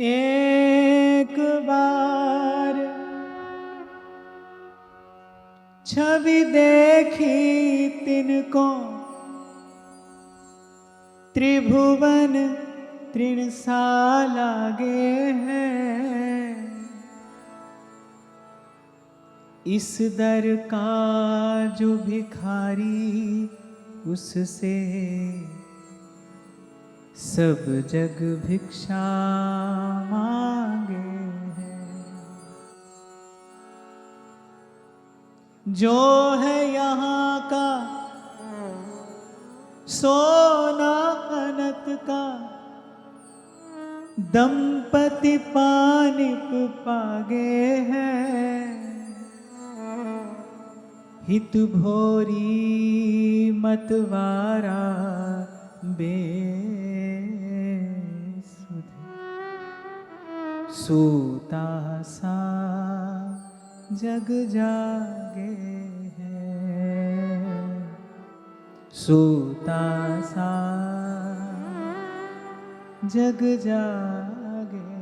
एक बार छवि देखी तिनको त्रिभुवन तृणसा लागे हैं। इस दर का जो भिखारी उससे सब जग भिक्षा मांगे हैं। जो है यहाँ का सोना अनत का, दंपति पानिप पागे हैं। हित भोरी मतवारा बेसुध, सूता सा जग जागे हैं। सूता सा जग जागे हैं।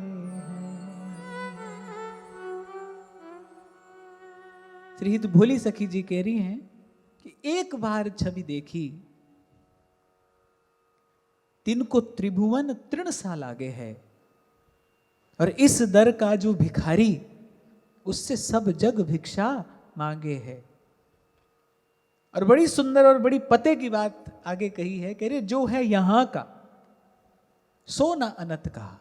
श्रीहित भोली सखी जी कह रही हैं कि एक बार छवि देखी तिनको त्रिभुवन तृण सा लागे है, और इस दर का जो भिखारी उससे सब जग भिक्षा मांगे है। और बड़ी सुंदर और बड़ी पते की बात आगे कही है, कह रहे जो है यहां का सोना अनत का,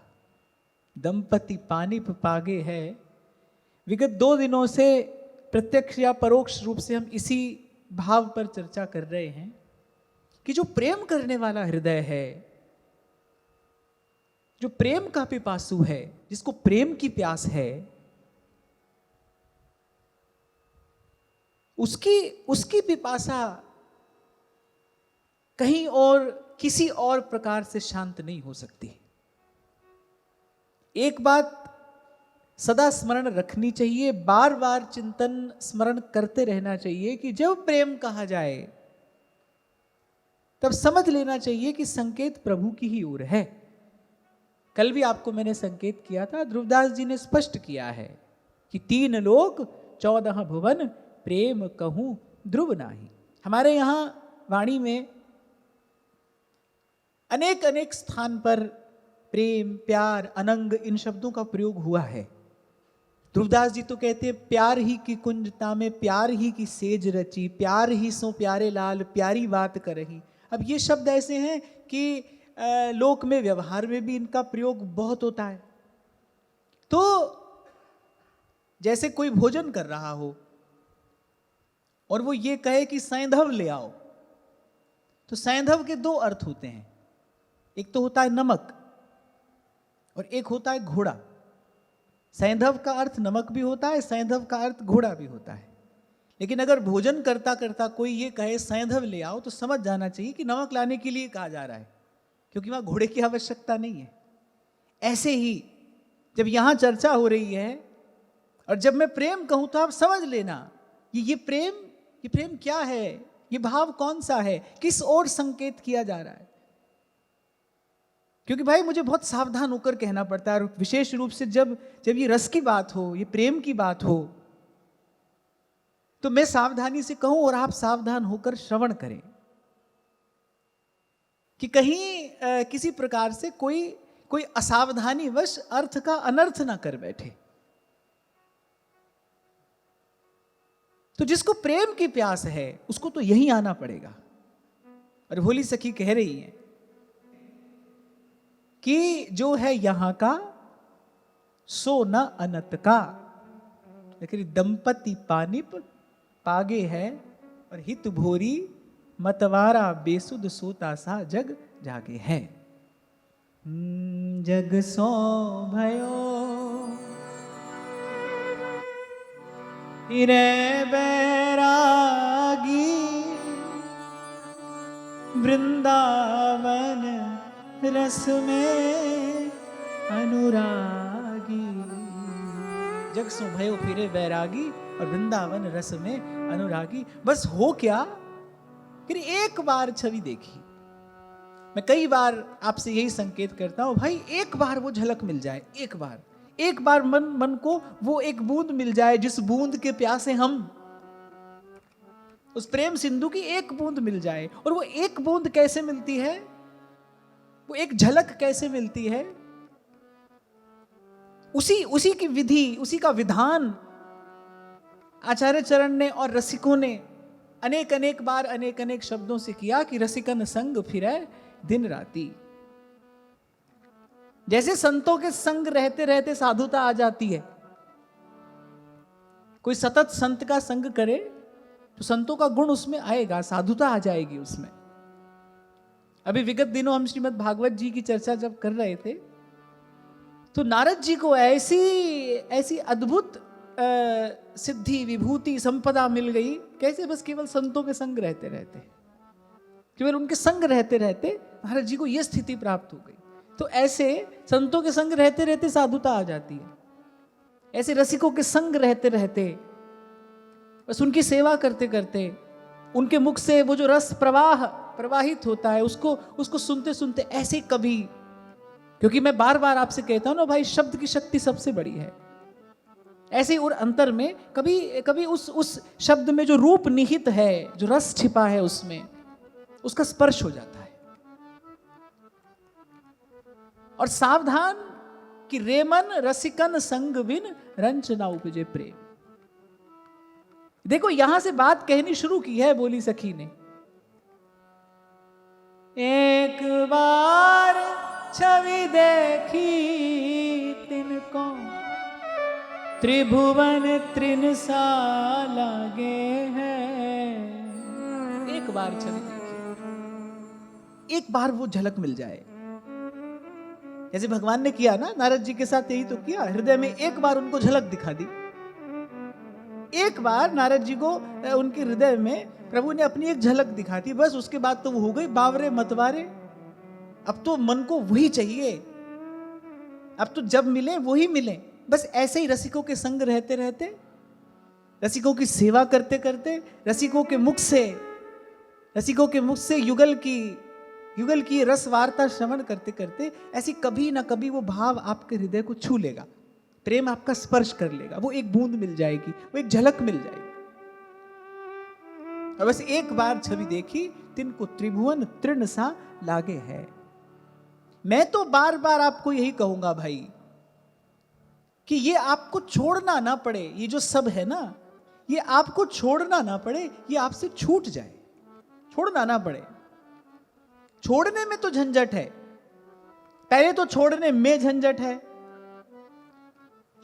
दंपति पानिप पागे है। विगत 2 दिनों से प्रत्यक्ष या परोक्ष रूप से हम इसी भाव पर चर्चा कर रहे हैं कि जो प्रेम करने वाला हृदय है, जो प्रेम का पिपासु है, जिसको प्रेम की प्यास है, उसकी पिपासा कहीं और किसी और प्रकार से शांत नहीं हो सकती। एक बात सदा स्मरण रखनी चाहिए, बार बार चिंतन स्मरण करते रहना चाहिए कि जब प्रेम कहा जाए तब समझ लेना चाहिए कि संकेत प्रभु की ही ओर है। कल भी आपको मैंने संकेत किया था, ध्रुवदास जी ने स्पष्ट किया है कि 3 लोक 14 भुवन प्रेम कहूं ध्रुव नाही। हमारे यहां वाणी में अनेक अनेक स्थान पर प्रेम, प्यार, अनंग इन शब्दों का प्रयोग हुआ है। ध्रुवदास जी तो कहते हैं प्यार ही की कुंजता में प्यार ही की सेज रची, प्यार ही सो प्यारे लाल प्यारी बात करही। अब ये शब्द ऐसे हैं कि लोक में व्यवहार में भी इनका प्रयोग बहुत होता है। तो जैसे कोई भोजन कर रहा हो और वो ये कहे कि सैंधव ले आओ, तो सैंधव के 2 अर्थ होते हैं, एक तो होता है नमक और एक होता है घोड़ा। सैंधव का अर्थ नमक भी होता है, सैंधव का अर्थ घोड़ा भी होता है। लेकिन अगर भोजन करता करता कोई ये कहे सैंधव ले आओ, तो समझ जाना चाहिए कि नमक लाने के लिए कहा जा रहा है, क्योंकि वहां घोड़े की आवश्यकता नहीं है। ऐसे ही जब यहां चर्चा हो रही है और जब मैं प्रेम कहूं तो आप समझ लेना ये प्रेम क्या है, ये भाव कौन सा है, किस ओर संकेत किया जा रहा है। क्योंकि भाई मुझे बहुत सावधान होकर कहना पड़ता है, और विशेष रूप से जब ये रस की बात हो, ये प्रेम की बात हो, तो मैं सावधानी से कहूं और आप सावधान होकर श्रवण करें कि कहीं किसी प्रकार से कोई असावधानी वश अर्थ का अनर्थ ना कर बैठे। तो जिसको प्रेम की प्यास है उसको तो यहीं आना पड़ेगा। और भोली सखी कह रही है कि जो है यहां का सो न अनत का, लेकिन दंपति पानिप पागे है, और हित भोरी मतवारा बेसुध सोता सा जग जागे है। जग सो भयो हिरे बैरागी, वृंदावन रस में अनुरागी। जग सो भयो फिरे बैरागी और वृंदावन रस में अनुरागी। बस हो क्या, फिर एक बार छवि देखी। मैं कई बार आपसे यही संकेत करता हूं, भाई एक बार वो झलक मिल जाए, एक बार मन को वो एक बूंद मिल जाए, जिस बूंद के प्यासे हम, उस प्रेम सिंधु की एक बूंद मिल जाए। और वो एक बूंद कैसे मिलती है, वो एक झलक कैसे मिलती है, उसी की विधि, उसी का विधान आचार्य चरण ने और रसिकों ने अनेक बार अनेक शब्दों से किया कि रसिकन संग फिरै दिन राती। जैसे संतों के संग रहते रहते साधुता आ जाती है, कोई सतत संत का संग करे तो संतों का गुण उसमें आएगा, साधुता आ जाएगी उसमें। अभी विगत दिनों हम श्रीमद् भागवत जी की चर्चा जब कर रहे थे तो नारद जी को ऐसी अद्भुत सिद्धि विभूति संपदा मिल गई। कैसे? बस केवल संतों के संग रहते रहते, केवल उनके संग रहते रहते नारद जी को यह स्थिति प्राप्त हो गई। तो ऐसे संतों के संग रहते रहते साधुता आ जाती है, ऐसे रसिकों के संग रहते रहते, बस उनकी सेवा करते करते, उनके मुख से वो जो रस प्रवाहित होता है उसको सुनते सुनते ऐसे कभी, क्योंकि मैं बार बार आपसे कहता हूं ना भाई, शब्द की शक्ति सबसे बड़ी है। ऐसे ही और अंतर में कभी उस शब्द में जो रूप निहित है, जो रस छिपा है उसमें, उसका स्पर्श हो जाता है। और सावधान कि रेमन रसिकन संग बिन रंच ना उपजे प्रेम। देखो यहां से बात कहनी शुरू की है बोली सखी ने, एक बार छवि देखी तिनको त्रिभुवन तृण सा लागे है। एक बार छवि देखी, एक बार वो झलक मिल जाए, जैसे भगवान ने किया ना नारद जी के साथ, यही तो किया। हृदय में एक बार उनको झलक दिखा दी, एक बार नारद जी को उनके हृदय में प्रभु ने अपनी एक झलक दिखा दी, बस उसके बाद तो वो हो गई बावरे मतवारे। अब तो मन को वही चाहिए, अब तो जब मिले वही मिले। बस ऐसे ही रसिकों के संग रहते रहते, रसिकों की सेवा करते करते, रसिकों के मुख से युगल की रस वार्ता श्रवण करते करते, ऐसी कभी ना कभी वो भाव आपके हृदय को छू लेगा, प्रेम आपका स्पर्श कर लेगा, वो एक बूंद मिल जाएगी, वो एक झलक मिल जाएगी। और बस एक बार छवि देखी तिनको त्रिभुवन तृण सा लागे है। मैं तो बार बार आपको यही कहूंगा भाई कि ये आपको छोड़ना ना पड़े, ये जो सब है ना, ये आपको छोड़ना ना पड़े, ये आपसे छूट जाए, छोड़ना ना पड़े। छोड़ने में तो झंझट है, पहले तो छोड़ने में झंझट है,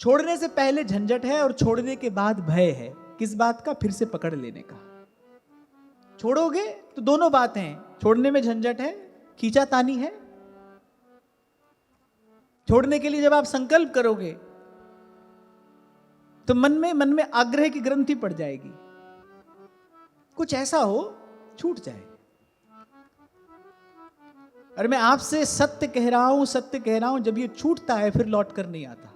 छोड़ने से पहले झंझट है और छोड़ने के बाद भय है। किस बात का? फिर से पकड़ लेने का। छोड़ोगे तो दोनों बातें हैं, छोड़ने में झंझट है, खींचातानी है। छोड़ने के लिए जब आप संकल्प करोगे तो मन में आग्रह की ग्रंथि पड़ जाएगी, कुछ ऐसा हो छूट जाए। और मैं आपसे सत्य कह रहा हूं, जब ये छूटता है फिर लौट कर नहीं आता,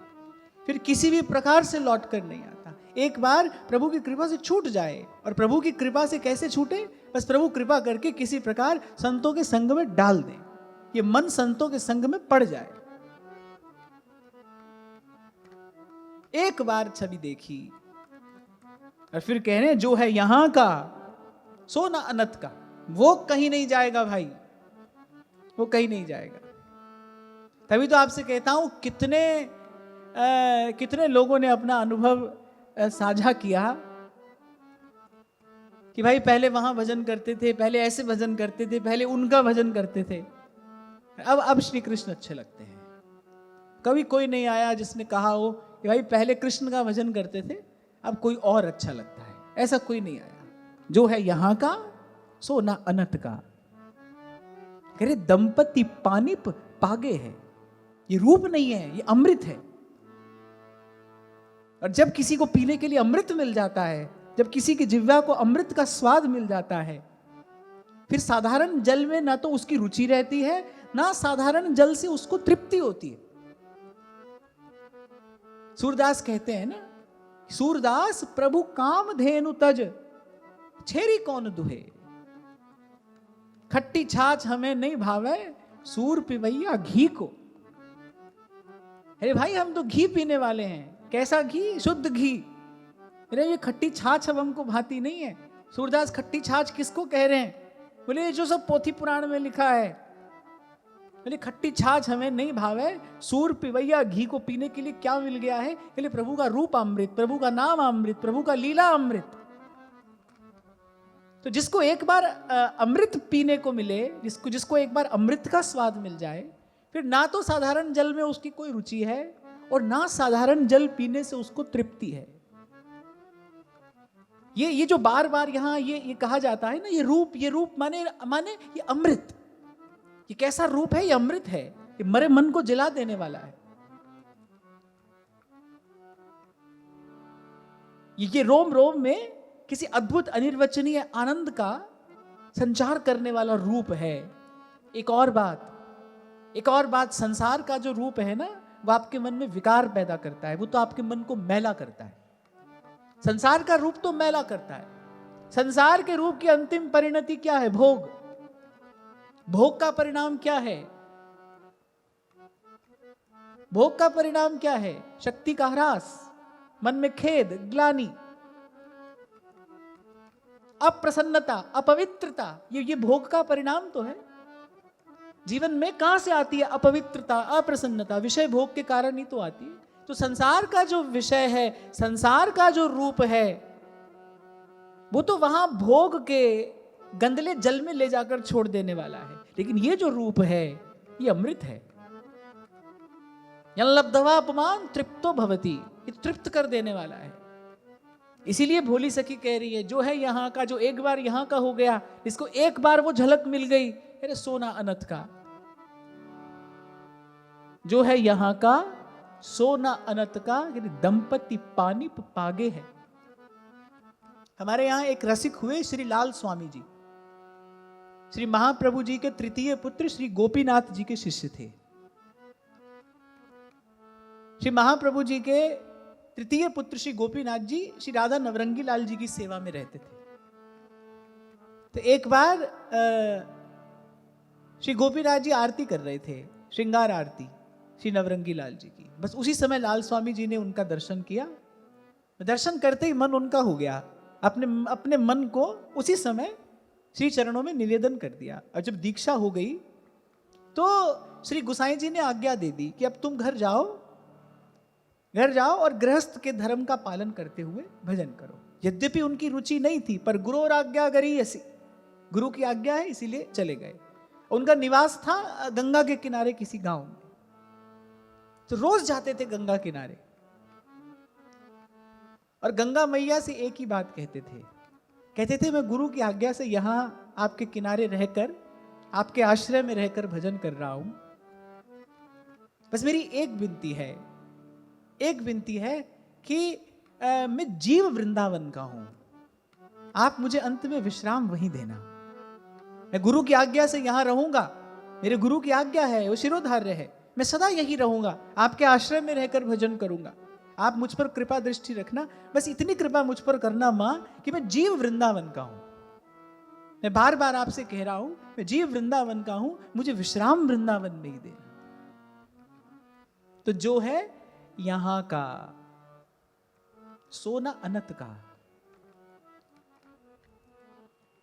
फिर किसी भी प्रकार से लौट कर नहीं आता। एक बार प्रभु की कृपा से छूट जाए, और प्रभु की कृपा से कैसे छूटे? बस प्रभु कृपा करके किसी प्रकार संतों के संग में डाल दें, ये मन संतों के संग में पड़ जाए। एक बार छवि देखी और फिर कह रहे हैं जो है यहां का सो ना अनत का, वो कहीं नहीं जाएगा भाई, वो कहीं नहीं जाएगा। तभी तो आपसे कहता हूं कितने लोगों ने अपना अनुभव साझा किया कि भाई पहले वहां भजन करते थे, पहले ऐसे भजन करते थे, पहले उनका भजन करते थे, अब श्री कृष्ण अच्छे लगते हैं। कभी कोई नहीं आया जिसने कहा हो कि भाई पहले कृष्ण का भजन करते थे, अब कोई और अच्छा लगता है, ऐसा कोई नहीं आया। जो है यहां का सो ना अनत का। कह रहे दंपति पानिप पागे है, ये रूप नहीं है, ये अमृत है। और जब किसी को पीने के लिए अमृत मिल जाता है, जब किसी की जिह्वा को अमृत का स्वाद मिल जाता है, फिर साधारण जल में ना तो उसकी रुचि रहती है, ना साधारण जल से उसको तृप्ति होती है। सूरदास कहते हैं ना, सूरदास प्रभु काम धेनु तज छेरी कौन दुहे। खट्टी छाछ हमें नहीं भावे, सूर पिवैया घी को। अरे भाई हम तो घी पीने वाले हैं। कैसा घी? शुद्ध घी। अरे ये खट्टी छाछ अब हमको भाती नहीं है। सूरदास खट्टी छाछ किसको कह रहे हैं? बोले ये जो सब पोथी पुराण में लिखा है। बोले खट्टी छाछ हमें नहीं भावे, सूर पिवैया घी को पीने के लिए क्या मिल गया है? बोले प्रभु का रूप अमृत, प्रभु का नाम अमृत, प्रभु का लीला अमृत। तो जिसको एक बार अमृत पीने को मिले, जिसको एक बार अमृत का स्वाद मिल जाए, फिर ना तो साधारण जल में उसकी कोई रुचि है और ना साधारण जल पीने से उसको तृप्ति है। ये जो बार बार यहां ये कहा जाता है ना, ये रूप माने ये अमृत। ये कैसा रूप है? ये अमृत है। ये मरे मन को जला देने वाला है। ये रोम रोम में किसी अद्भुत अनिर्वचनीय आनंद का संचार करने वाला रूप है। एक और बात, संसार का जो रूप है ना, वो आपके मन में विकार पैदा करता है। वो तो आपके मन को मैला करता है। संसार का रूप तो मैला करता है। संसार के रूप की अंतिम परिणति क्या है? भोग। भोग का परिणाम क्या है? भोग का परिणाम क्या है? शक्ति का ह्रास, मन में खेद, ग्लानि, अप्रसन्नता, अपवित्रता। ये भोग का परिणाम तो है। जीवन में कहां से आती है अपवित्रता, अप्रसन्नता? विषय भोग के कारण ही तो आती है। तो संसार का जो विषय है, संसार का जो रूप है, वो तो वहां भोग के गंदले जल में ले जाकर छोड़ देने वाला है। लेकिन ये जो रूप है, ये अमृत है। लब्धवा अपमान तृप्तो भवति, ये तृप्त कर देने वाला है। इसीलिए भोली सखी कह रही है, जो है यहाँ का, जो एक बार यहाँ का हो गया, इसको एक बार वो झलक मिल गई, अरे सोना अनत का। जो है यहाँ का सोना अनत का, दंपति पानी पागे है। हमारे यहाँ एक रसिक हुए श्री लाल स्वामी जी, श्री महाप्रभु जी के तृतीय पुत्र श्री गोपीनाथ जी के शिष्य थे। श्री महाप्रभु जी के तृतीय पुत्र श्री गोपीनाथ जी श्री राधा नवरंगी लाल जी की सेवा में रहते थे। तो एक बार श्री गोपीनाथ जी आरती कर रहे थे, श्रृंगार आरती श्री नवरंगी लाल जी की। बस उसी समय लाल स्वामी जी ने उनका दर्शन किया। दर्शन करते ही मन उनका हो गया, अपने मन को उसी समय श्री चरणों में निवेदन कर दिया। और जब दीक्षा हो गई तो श्री गुसाई जी ने आज्ञा दे दी कि अब तुम घर जाओ और गृहस्थ के धर्म का पालन करते हुए भजन करो। यद्यपि उनकी रुचि नहीं थी, पर गुरु और आज्ञा करी, ऐसी गुरु की आज्ञा है, इसीलिए चले गए। उनका निवास था गंगा के किनारे किसी गांव में। तो रोज जाते थे गंगा किनारे और गंगा मैया से एक ही बात कहते थे, मैं गुरु की आज्ञा से यहां आपके किनारे रहकर, आपके आश्रय में रहकर भजन कर रहा हूं। बस मेरी एक विनती है कि मैं जीव वृंदावन का हूं, आप मुझे अंत में विश्राम वहीं देना। मैं गुरु की आज्ञा से यहां रहूंगा, मेरे गुरु की आज्ञा है, वो शिरोधार्य है। मैं सदा यही रहूंगा, आपके आश्रय में रहकर भजन करूंगा। आप मुझ पर कृपा दृष्टि रखना, बस इतनी कृपा मुझ पर करना मां कि मैं जीव वृंदावन का हूं। मैं बार बार आपसे कह रहा हूं, मैं जीव वृंदावन का हूं, मुझे विश्राम वृंदावन में ही देना। तो जो है यहां का सोना अनत का,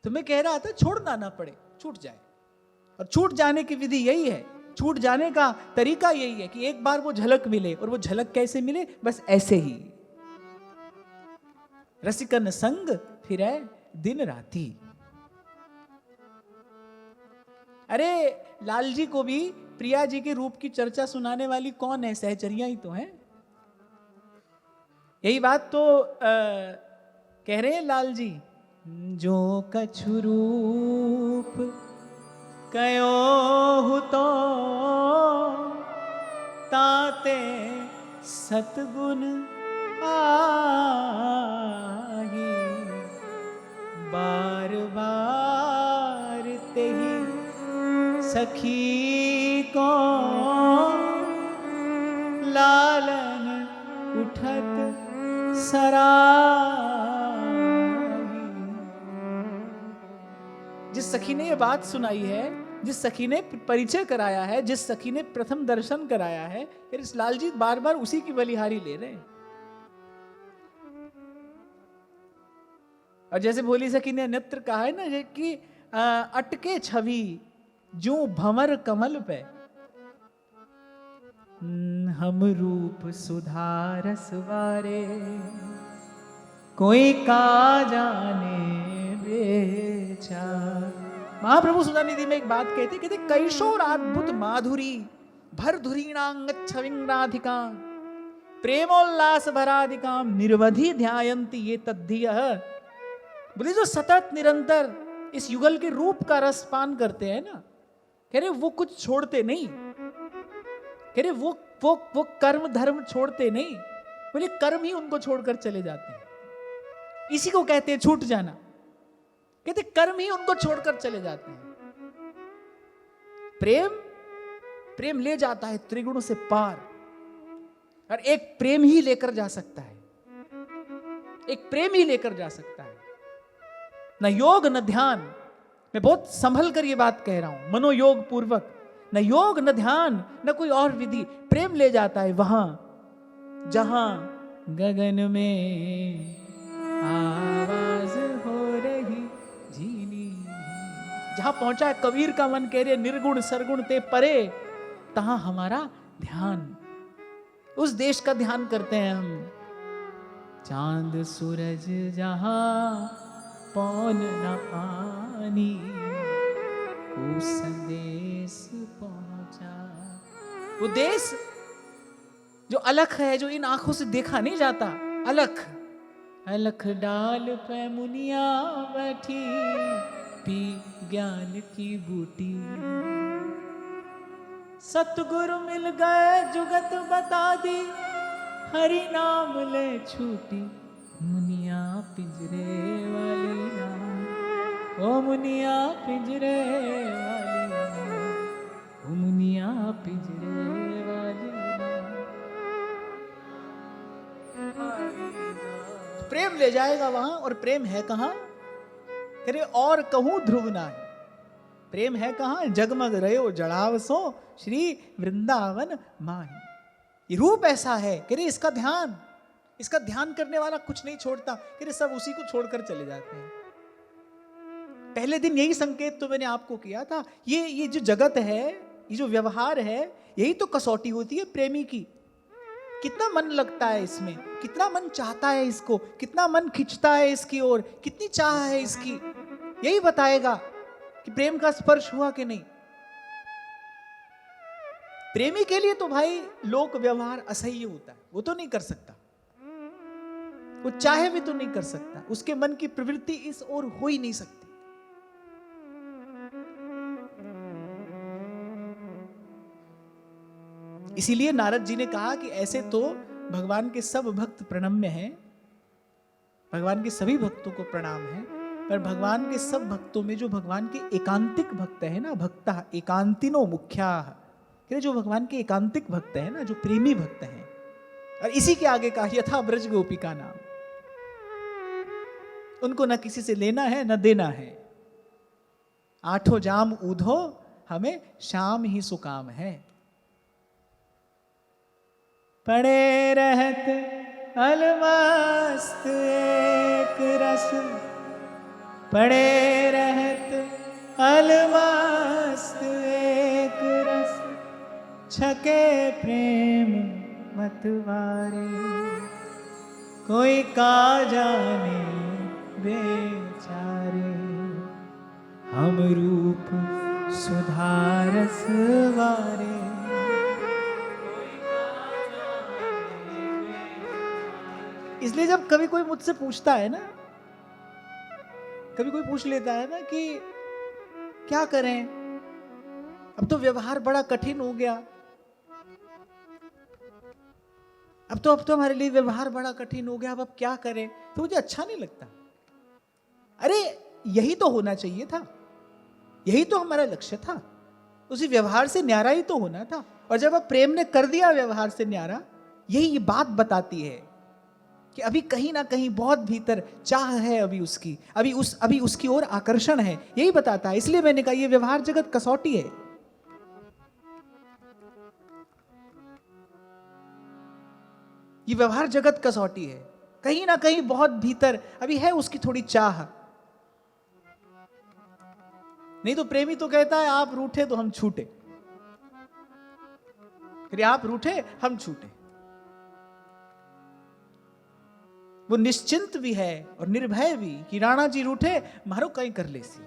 तो मैं कह रहा था छोड़ना ना पड़े, छूट जाए। और छूट जाने की विधि यही है, छूट जाने का तरीका यही है कि एक बार वो झलक मिले। और वो झलक कैसे मिले? बस ऐसे ही, रसिकन संग फिरे दिन राती। अरे लाल जी को भी प्रिया जी के रूप की चर्चा सुनाने वाली कौन है? सहचरियां ही तो हैं। यही बात तो कह रहे हैं लाल जी, जो कछु रूप कयो हु तो ताते सतगुण आही, बार बार तेहि सखी को लालन उठत सराही। जिस सखी ने ये बात सुनाई है, जिस सखी ने परिचय कराया है, जिस सखी ने प्रथम दर्शन कराया है, फिर इस लालजी बार बार उसी की बलिहारी ले रहे हैं। और जैसे भोली सखी ने अन्यत्र कहा है ना कि अटके छवि जो भंवर कमल पे, हम रूप सुधारस वारे, कोई का जाने बेचार। महाप्रभु सुधा निधि में एक बात कहते कैशोराद्भुत माधुरी भर धुरीणांग छविंगराधिका प्रेमोल्लास भराधिका निर्वधि ध्यायंती ये तद्धिय। बोले जो सतत निरंतर इस युगल के रूप का रस पान करते हैं ना, कह रहे वो कुछ छोड़ते नहीं, कह रहे वो कर्म धर्म छोड़ते नहीं, बोले कर्म ही उनको छोड़कर चले जाते हैं। इसी को कहते हैं छूट जाना, कहते कर्म ही उनको छोड़कर चले जाते हैं। प्रेम ले जाता है त्रिगुणों से पार, और एक प्रेम ही लेकर जा सकता है, एक प्रेम ही लेकर जा सकता है। न योग न ध्यान, मैं बहुत संभल कर ये बात कह रहा हूं, मनोयोग पूर्वक, न योग न ध्यान न कोई और विधि, प्रेम ले जाता है वहां जहां गगन में आवाज हो रही झीनी। जहां पहुंचा है कबीर का मन, कह रहे निर्गुण सरगुण ते परे, तहां हमारा ध्यान, उस देश का ध्यान करते हैं हम। चांद सूरज जहां पौन न पानी, वो संदेश पहुंचा। वो देश जो अलख है, जो इन आंखों से देखा नहीं जाता, अलख अलख डाल पे मुनिया बैठी, पी ज्ञान की बूटी। सतगुरु मिल गए जुगत बता दी, हरि नाम ले छूटी। मुनिया पिंजरे वाली नाम, ओ मुनिया पिंजरे वाली नाम, ओ मुनिया पिंजरे वाली नाम। प्रेम ले जाएगा वहां, और प्रेम है कहां? तेरे और कहूं ध्रुव ना है। प्रेम है कहां? जगमग रहो जड़ावसो श्री वृंदावन माही। ये रूप ऐसा है कि इसका ध्यान करने वाला कुछ नहीं छोड़ता, कि सब उसी को छोड़कर चले जाते हैं। पहले दिन यही संकेत तो मैंने आपको किया था। ये जो जगत है, ये जो व्यवहार है, यही तो कसौटी होती है प्रेमी की। कितना मन लगता है इसमें, कितना मन चाहता है इसको, कितना मन खिंचता है इसकी ओर, कितनी चाह है इसकी, यही बताएगा कि प्रेम का स्पर्श हुआ कि नहीं। प्रेमी के लिए तो भाई लोक व्यवहार असह्य होता है, वो तो नहीं कर सकता, वो चाहे भी तो नहीं कर सकता, उसके मन की प्रवृत्ति इस ओर हो ही नहीं सकती। इसीलिए नारद जी ने कहा कि ऐसे तो भगवान के सब भक्त प्रणम्य हैं, भगवान के सभी भक्तों को प्रणाम है, पर भगवान के सब भक्तों में जो भगवान के एकांतिक भक्त है ना, भक्ता एकांतिनो मुख्या, जो भगवान के एकांतिक भक्त है ना, जो प्रेमी भक्त हैं, और इसी के आगे का यथा ब्रज गोपिका नाम, उनको न किसी से लेना है न देना है। आठों जाम ऊधो हमें शाम ही सुकाम है। पड़े रहत अलमस्त एक रस, पड़े रहत अलमस्त एक रस, छके प्रेम मतवारे, कोई का जाने बेचारे, हम रूप सुधारस वारे। इसलिए जब कभी कोई मुझसे पूछता है ना, कभी कोई पूछ लेता है ना कि क्या करें, अब तो व्यवहार बड़ा कठिन हो गया, अब तो हमारे लिए व्यवहार बड़ा कठिन हो गया, अब क्या करें, तो मुझे अच्छा नहीं लगता। अरे यही तो होना चाहिए था, यही तो हमारा लक्ष्य था, उसी व्यवहार से न्यारा ही तो होना था। और जब अब प्रेम ने कर दिया व्यवहार से न्यारा, यही ये बात बताती है कि अभी कहीं ना कहीं बहुत भीतर चाह है, अभी उसकी ओर आकर्षण है, यही बताता है। इसलिए मैंने कहा ये व्यवहार जगत कसौटी है। ये व्यवहार जगत कसौटी है, कहीं ना कहीं बहुत भीतर अभी है उसकी थोड़ी चाह। नहीं तो प्रेमी तो कहता है आप रूठे तो हम छूटे, फिर आप रूठे हम छूटे। वो निश्चिंत भी है और निर्भय भी कि राणा जी रूठे मारो कहीं कर ले सी।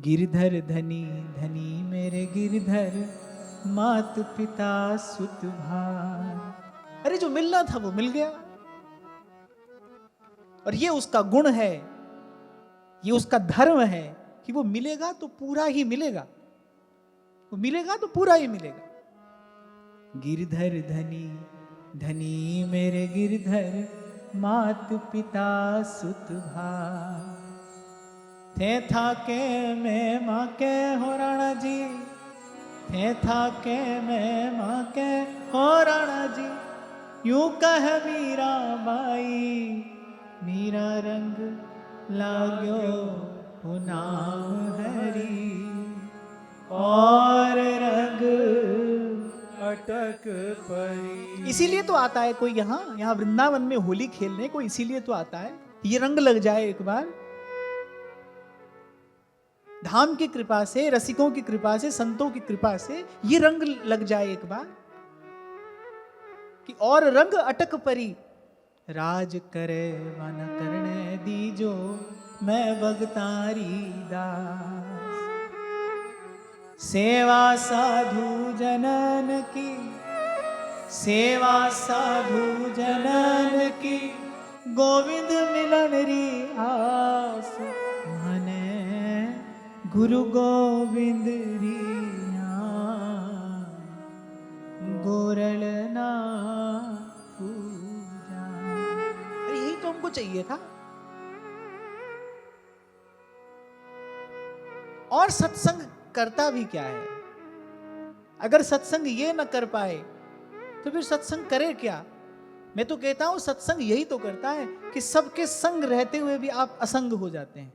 गिरधर धनी धनी मेरे गिरधर, मात पिता सुत भाई। अरे जो मिलना था वो मिल गया, और ये उसका गुण है, ये उसका धर्म है कि वो मिलेगा तो पूरा ही मिलेगा, वो मिलेगा तो पूरा ही मिलेगा। गिरधर धनी धनी मेरे गिरधर, मात पिता सुत भाई। थे था के मैं माँ के हो राणा जी, थे था के मैं माँ के हो राणा जी। यूं कह मीरा बाई, मीरा रंग लाग्यो हो नाम हरी, और रंग अटक परी। इसीलिए तो आता है कोई यहाँ वृंदावन में होली खेलने को, इसीलिए तो आता है ये रंग लग जाए एक बार। धाम की कृपा से, रसिकों की कृपा से, संतों की कृपा से ये रंग लग जाए एक बार कि और रंग अटक परी। राज करे वन करने दीजो, मैं भगतारी दास। सेवा साधु जनन की, सेवा साधु जनन की, गोविंद मिलन री आस। मने गुरु गोविंद री गोरल ना पूजा। अरे यही तो हमको चाहिए था। और सत्संग करता भी क्या है? अगर सत्संग ये न कर पाए तो फिर सत्संग करे क्या? मैं तो कहता हूं सत्संग यही तो करता है कि सबके संग रहते हुए भी आप असंग हो जाते हैं,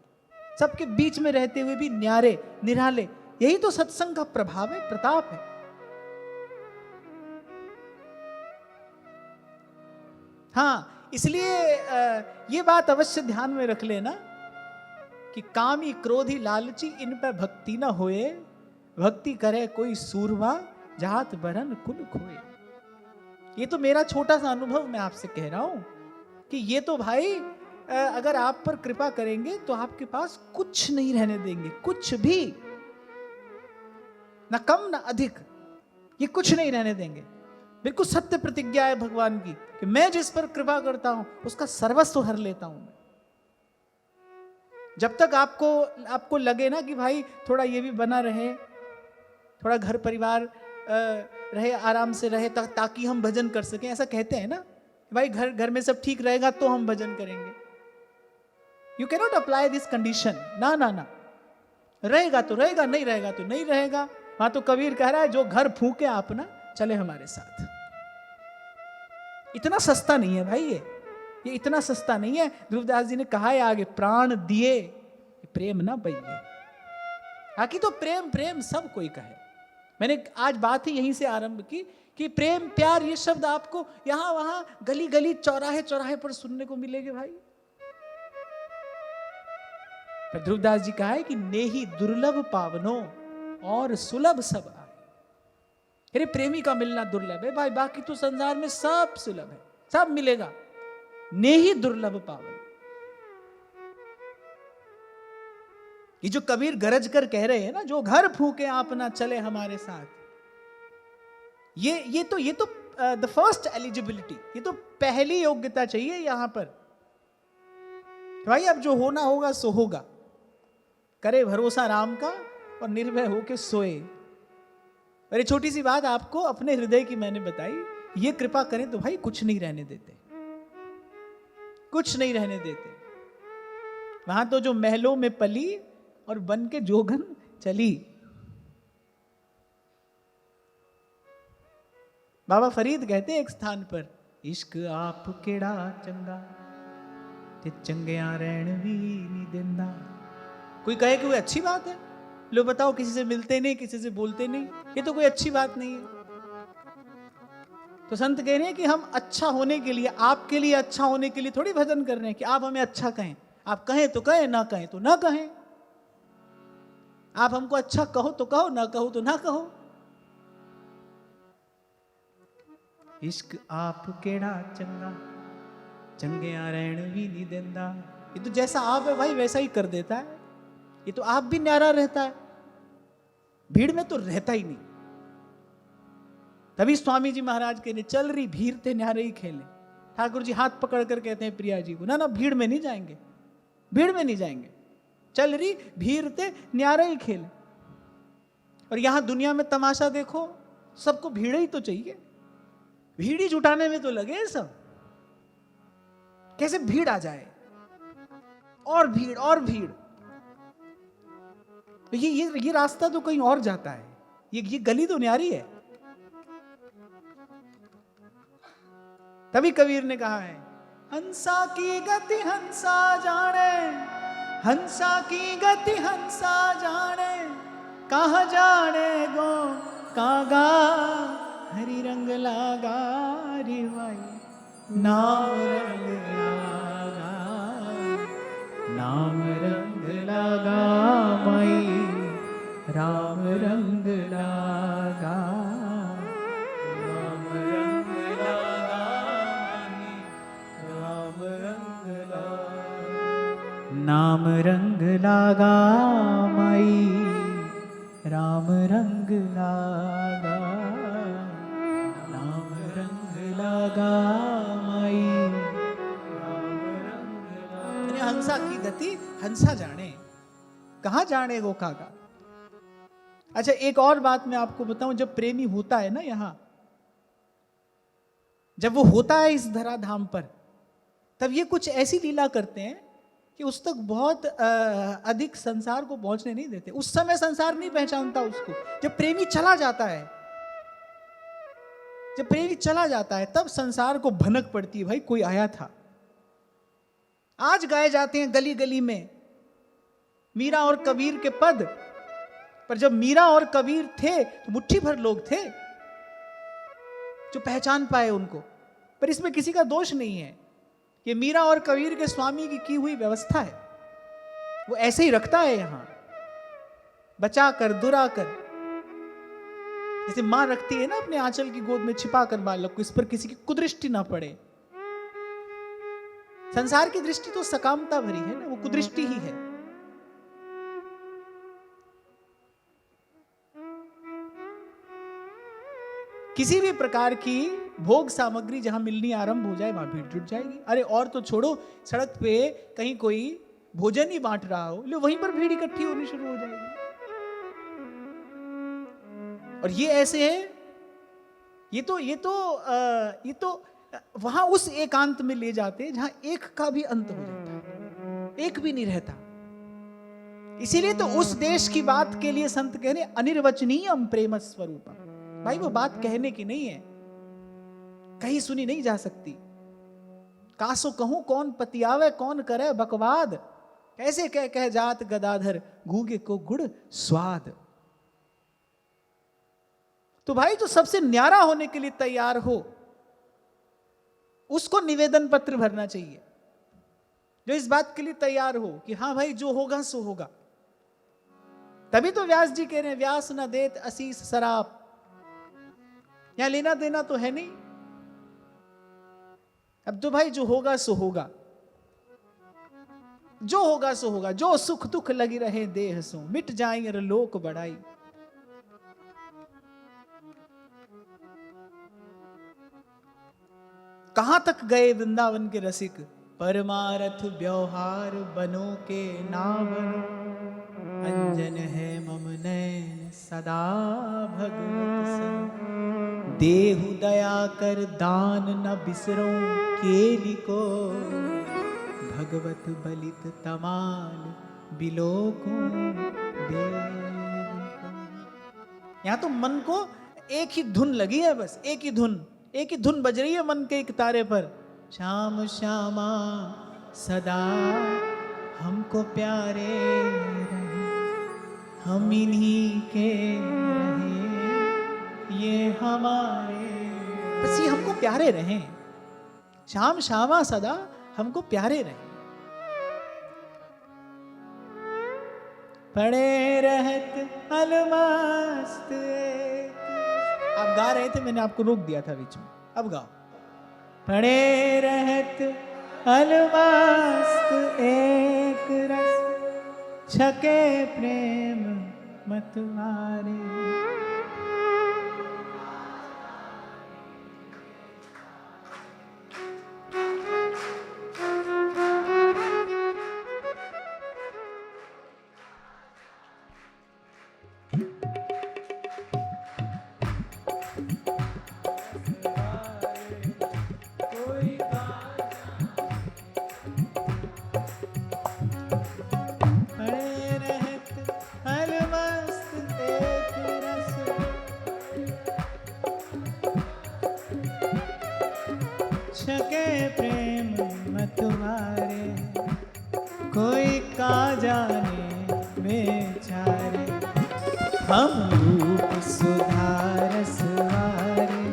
सबके बीच में रहते हुए भी न्यारे निराले। यही तो सत्संग का प्रभाव है, प्रताप है। हाँ, इसलिए ये बात अवश्य ध्यान में रख लेना कि कामी क्रोधी लालची इन पर भक्ति न होए, भक्ति करे कोई सूरमा जात बरन कुल खोए। ये तो मेरा छोटा सा अनुभव मैं आपसे कह रहा हूं कि ये तो भाई अगर आप पर कृपा करेंगे तो आपके पास कुछ नहीं रहने देंगे, कुछ भी, ना कम ना अधिक, ये कुछ नहीं रहने देंगे। बिल्कुल सत्य प्रतिज्ञा है भगवान की कि मैं जिस पर कृपा करता हूं उसका सर्वस्व हर लेता हूं मैं। जब तक आपको लगे ना कि भाई थोड़ा ये भी बना रहे, थोड़ा घर परिवार रहे, आराम से रहे, ताकि हम भजन कर सकें, ऐसा कहते हैं ना भाई घर में सब ठीक रहेगा तो हम भजन करेंगे। You can not apply this condition. ना ना ना, रहेगा तो रहेगा, नहीं रहेगा तो नहीं रहेगा। वहां तो कबीर कह रहा है जो घर फूके आप ना चले हमारे साथ। इतना सस्ता नहीं है भाई, ये इतना सस्ता नहीं है। ध्रुवदास जी ने कहा है आगे, प्राण दिए प्रेम ना बइये। बाकी तो प्रेम प्रेम सब कोई कहे। मैंने आज बात ही यहीं से आरंभ की कि प्रेम प्यार ये शब्द आपको यहां वहां गली गली चौराहे चौराहे पर सुनने को मिलेंगे भाई। पर ध्रुवदास जी कहा है कि नेही दुर्लभ पावनो और सुलभ सब आए। अरे प्रेमी का मिलना दुर्लभ है भाई, बाकी तो संसार में सब सुलभ है, सब मिलेगा। नेही दुर्लभ पावन, ये जो कबीर गरज कर कह रहे हैं ना, जो घर फूके आप ना चले हमारे साथ, ये तो द फर्स्ट एलिजिबिलिटी, ये तो पहली योग्यता चाहिए यहां पर। भाई अब जो होना होगा सो होगा, करे भरोसा राम का और निर्भय होके सोए। अरे छोटी सी बात आपको अपने हृदय की मैंने बताई, ये कृपा करें तो भाई कुछ नहीं रहने देते, कुछ नहीं रहने देते। वहां तो जो महलों में पली और बन के जोगन चली। बाबा फरीद कहते हैं एक स्थान पर, इश्क आप केड़ा चंगा ते चंगिया रहन भी नहीं देंदा। कोई कहे कि वो अच्छी बात है, लो बताओ, किसी से मिलते नहीं, किसी से बोलते नहीं, ये तो कोई अच्छी बात नहीं है। तो संत कह रहे हैं कि हम अच्छा होने के लिए, आपके लिए अच्छा होने के लिए थोड़ी भजन कर रहे हैं कि आप हमें अच्छा कहें। आप कहें तो कहें, ना कहें तो ना कहें। आप हमको अच्छा कहो तो कहो, ना कहो तो ना कहो। इश्क आप केड़ा चंगा चंगिया रहन भी नहीं देंदा। ये तो जैसा आप है भाई वैसा ही कर देता है। ये तो आप भी न्यारा रहता है, भीड़ में तो रहता ही नहीं। तभी स्वामी जी महाराज कहने, चल रही भीड़ ते न्यारे ही खेले। ठाकुर जी हाथ पकड़ कर कहते हैं प्रिया जी को, ना ना भीड़ में नहीं जाएंगे, भीड़ में नहीं जाएंगे, चल रही भीड़ ते न्यारे ही खेले। और यहां दुनिया में तमाशा देखो, सबको भीड़ ही तो चाहिए, भीड़ ही जुटाने में तो लगे सब। कैसे भीड़ आ जाए, और भीड़ और भीड़। ये रास्ता तो कहीं और जाता है, ये गली तो न्यारी है। तभी कबीर ने कहा है, हंसा की गति हंसा जाने, हंसा की गति हंसा जाने, कहाँ जाने गो कागा, हरि रंग लागा रे भाई, नाम रंग लागा, नाम रंग लागा माई, राम रंग लागा, राम रंग लागा माई, राम रंग लागा, नाम रंग लागा माई, राम रंग लागा, नाम रंग लागा माई, राम रंग लागा। हंसा की गति हंसा जाने, कहां जाने वो कागा। अच्छा, एक और बात मैं आपको बताऊं, जब प्रेमी होता है ना यहां, जब वो होता है इस धराधाम पर, तब ये कुछ ऐसी लीला करते हैं कि उस तक बहुत अधिक संसार को पहुंचने नहीं देते। उस समय संसार नहीं पहचानता उसको। जब प्रेमी चला जाता है, जब प्रेमी चला जाता है, तब संसार को भनक पड़ती है, भाई कोई आया था। आज गाए जाते हैं गली गली में मीरा और कबीर के पद, पर जब मीरा और कबीर थे तो मुट्ठी भर लोग थे जो पहचान पाए उनको। पर इसमें किसी का दोष नहीं है, ये मीरा और कबीर के स्वामी की हुई व्यवस्था है। वो ऐसे ही रखता है यहां, बचा कर दुरा कर, जैसे मां रखती है ना अपने आंचल की गोद में छिपा कर बालक को, इस पर किसी की कुदृष्टि ना पड़े। संसार की दृष्टि तो सकामता भरी है ना, वो कुदृष्टि ही है। किसी भी प्रकार की भोग सामग्री जहां मिलनी आरंभ हो जाए, वहां भीड़ जुट जाएगी। अरे और तो छोड़ो, सड़क पे कहीं कोई भोजन ही बांट रहा हो, ले वहीं पर भीड़ इकट्ठी होनी शुरू हो जाएगी। और ये ऐसे है, ये तो वहां उस एकांत में ले जाते हैं जहां एक का भी अंत हो जाता है, एक भी नहीं रहता। इसीलिए तो उस देश की बात के लिए संत कह रहे अनिर्वचनीयम प्रेम स्वरूपम। भाई वो बात कहने की नहीं है, कहीं सुनी नहीं जा सकती। कासो कहूं कौन पतियावे, कौन करे बकवाद, कैसे कह जात गदाधर, गूंगे को गुड़ स्वाद। तो भाई जो सबसे न्यारा होने के लिए तैयार हो, उसको निवेदन पत्र भरना चाहिए। जो इस बात के लिए तैयार हो कि हाँ भाई जो होगा सो होगा। तभी तो व्यास जी कह रहे हैं, व्यास न देत असीस सराप। यहां लेना देना तो है नहीं। अब तो भाई जो होगा सो होगा, जो होगा सो होगा। जो सुख दुख लगी रहे देह सो, मिट जाए लोक बढ़ाई। कहां तक गए वृंदावन के रसिक, परमारथ व्यवहार बनो के नावन, अंजन है मम नैन सदा भगवत सन। देहु दया कर दान न बिसरो केली को, भगवत बलित तमाल बिलोको बेली को। यहां तो मन को एक ही धुन लगी है, बस एक ही धुन बज रही है मन के एक तारे पर। श्याम श्यामा सदा हमको प्यारे रहे, हम इन्हीं के रहे ये हमारे। बस ये हमको प्यारे रहें, श्याम श्यामा सदा हमको प्यारे रहें। पड़े रहत अलमस्त। आप गा रहे थे, मैंने आपको रोक दिया था बीच में, अब गाओ। पड़े रहत अलमस्त एक रस, छके प्रेम मतवारे। छके प्रेम मतवारे, कोई का जाने बेचारे। हम रूप सुधार सवारे,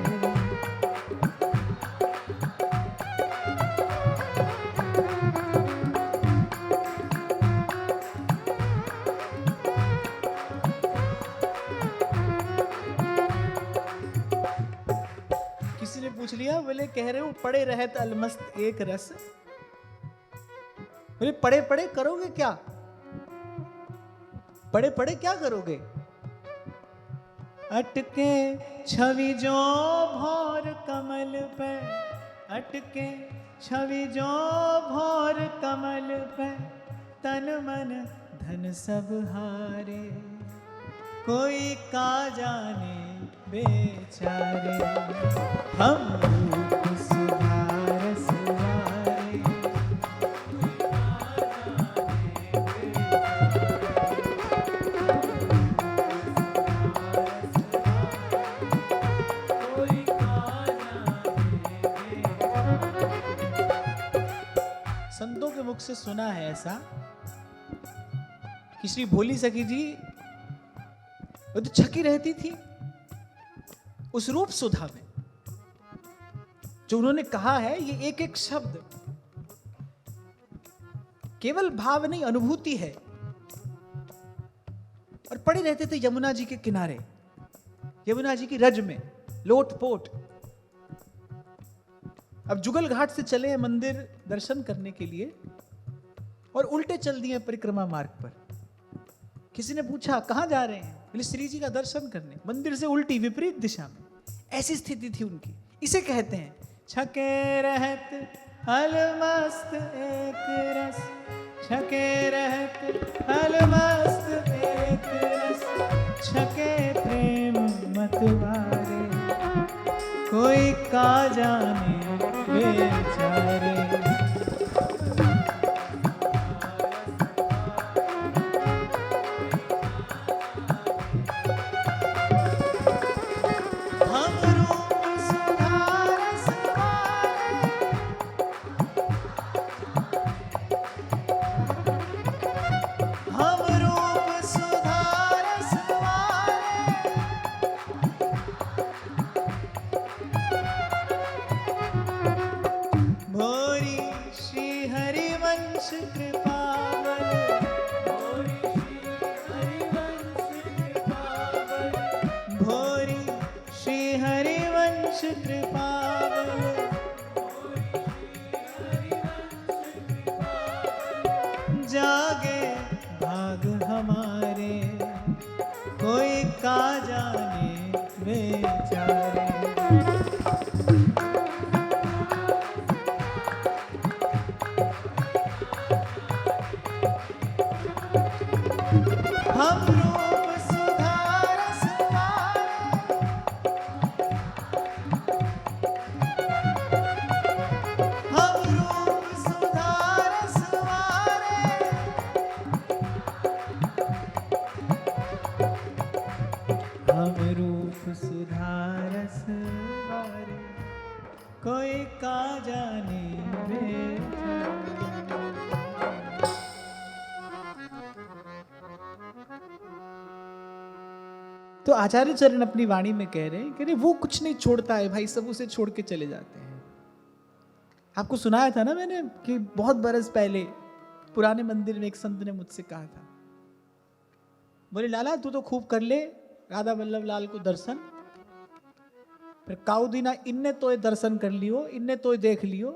किसी ने पूछ लिया, बोले कह रहे हो पड़े रहत अलमस्त एक रस, बोले पड़े पड़े करोगे क्या, पड़े पड़े क्या करोगे। अटके छवि जो भौर कमल पे, अटके छवि जो भौर कमल पे, तन मन धन सब हारे, कोई का जाने बेचारे। हम रूप सुधार सवारे, संतों के मुख से सुना है ऐसा कि श्री भोली सखी जी वो तो छकी रहती थी उस रूप सुधा में। जो उन्होंने कहा है, ये एक एक शब्द केवल भाव नहीं, अनुभूति है। और पड़े रहते थे यमुना जी के किनारे, यमुना जी की रज में लोटपोट। अब जुगल घाट से चले हैं मंदिर दर्शन करने के लिए और उल्टे चल दिए परिक्रमा मार्ग पर। किसी ने पूछा कहां जा रहे हैं, बोले श्री जी का दर्शन करने। मंदिर से उल्टी विपरीत दिशा में, ऐसी स्थिति थी उनकी। इसे कहते हैं छके रहत अलमस्त एक रस, छके रहत अलमस्त एक रस, छके प्रेम मतवारे, कोई का जाने बेचारे। जागे भाग हमारे, कोई का जाने बेचारे। हम रूप सुधार सवारे, हम रूप सुधार सवारे, हम रूप सुधार कोई का जाने तो आचार्य चरण अपनी वाणी में कह रहे हैं वो कुछ नहीं छोड़ता है भाई, सब उसे छोड़ के चले जाते हैं। आपको सुनाया था ना मैंने कि बहुत बरस पहले पुराने मंदिर में एक संत ने मुझसे कहा था, बोले लाला तू तो खूब कर ले राधा वल्लभ लाल को दर्शन, फिर काऊ दीना इनने तो दर्शन कर लियो, इनने तो देख लियो।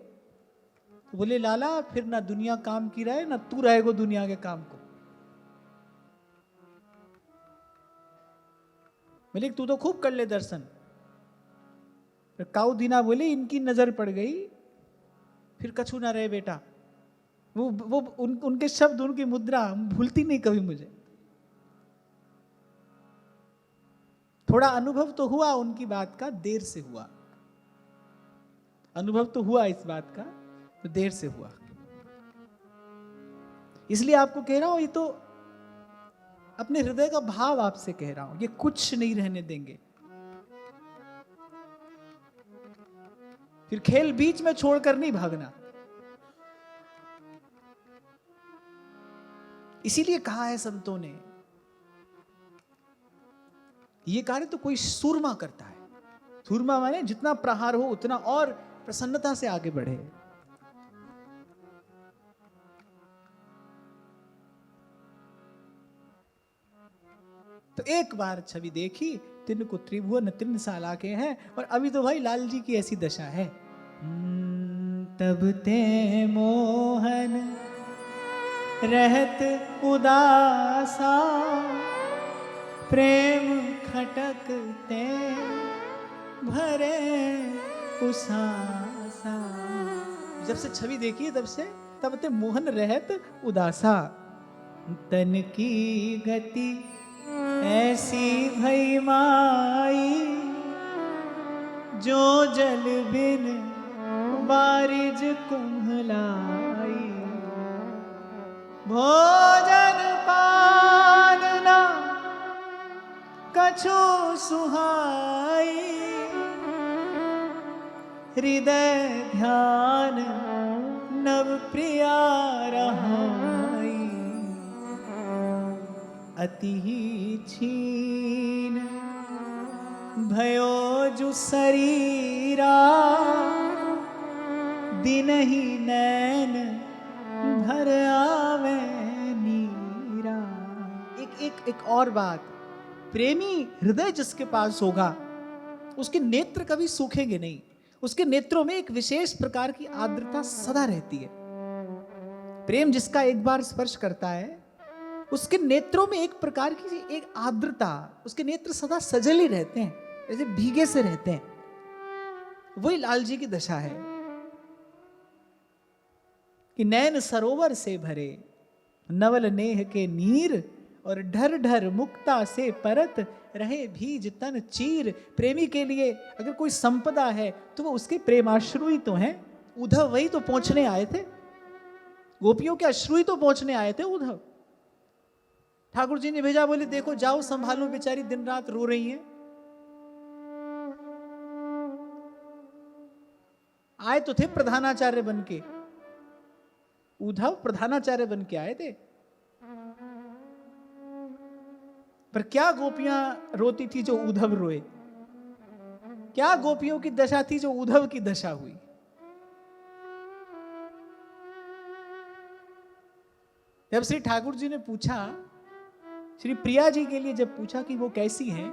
तो बोले लाला फिर ना दुनिया काम की रहे ना तू रहेगो दुनिया के काम को। बोले तू तो खूब कर ले दर्शन। फिर काऊ दीना बोले इनकी नजर पड़ गई, फिर कछु ना रहे बेटा। वो उनके शब्द, उनकी मुद्रा भूलती नहीं कभी मुझे। थोड़ा अनुभव तो हुआ उनकी बात का, देर से हुआ। अनुभव तो हुआ इस बात का, तो देर से हुआ। इसलिए आपको कह रहा हूं, ये तो अपने हृदय का भाव आपसे कह रहा हूं, ये कुछ नहीं रहने देंगे। फिर खेल बीच में छोड़कर नहीं भागना। इसीलिए कहा है संतों ने, ये कार्य तो कोई सूरमा करता है। सूरमा माने जितना प्रहार हो उतना और प्रसन्नता से आगे बढ़े। तो एक बार छवि देखी, तिन को त्रिभुवन 3 साल आके हैं, और अभी तो भाई लाल जी की ऐसी दशा है। तब ते मोहन रहत उदासा, प्रेम खटकते भरे उसासा। जब से छवि देखी तब ते मोहन रहत उदासा, तन की गति ऐसी भई माई, जो जल बिन बारिज कुम्हलाई। भोजन पान ना कछु सुहाई, हृदय ध्यान नव प्रिया रहाई। अति ही छीन भयो जो शरीरा, दिन ही नैन भर आवे नीरा। एक और बात, प्रेमी हृदय जिसके पास होगा उसके नेत्र कभी सूखेंगे नहीं। उसके नेत्रों में एक विशेष प्रकार की आर्द्रता सदा रहती है। प्रेम जिसका एक बार स्पर्श करता है, उसके नेत्रों में एक प्रकार की एक आर्द्रता, उसके नेत्र सदा सजल ही रहते हैं, जैसे भीगे से रहते हैं। वही लाल जी की दशा है कि नैन सरोवर से भरे, नवल नेह के नीर, और ढर ढर मुक्ता से परत रहे भीज तन चीर। प्रेमी के लिए अगर कोई संपदा है तो वो उसके प्रेमाश्रु ही तो हैं। उद्धव वही तो पहुंचने आए थे, गोपियों के अश्रु ही तो पहुंचने आए थे उद्धव। ठाकुर जी ने भेजा, बोले देखो जाओ संभालो, बेचारी दिन रात रो रही हैं। आए तो थे प्रधानाचार्य बन के, उद्धव प्रधानाचार्य बन के आए थे, पर क्या गोपियां रोती थी जो उद्धव रोए, क्या गोपियों की दशा थी जो उद्धव की दशा हुई। जब श्री ठाकुर जी ने पूछा, श्री प्रिया जी के लिए जब पूछा कि वो कैसी हैं,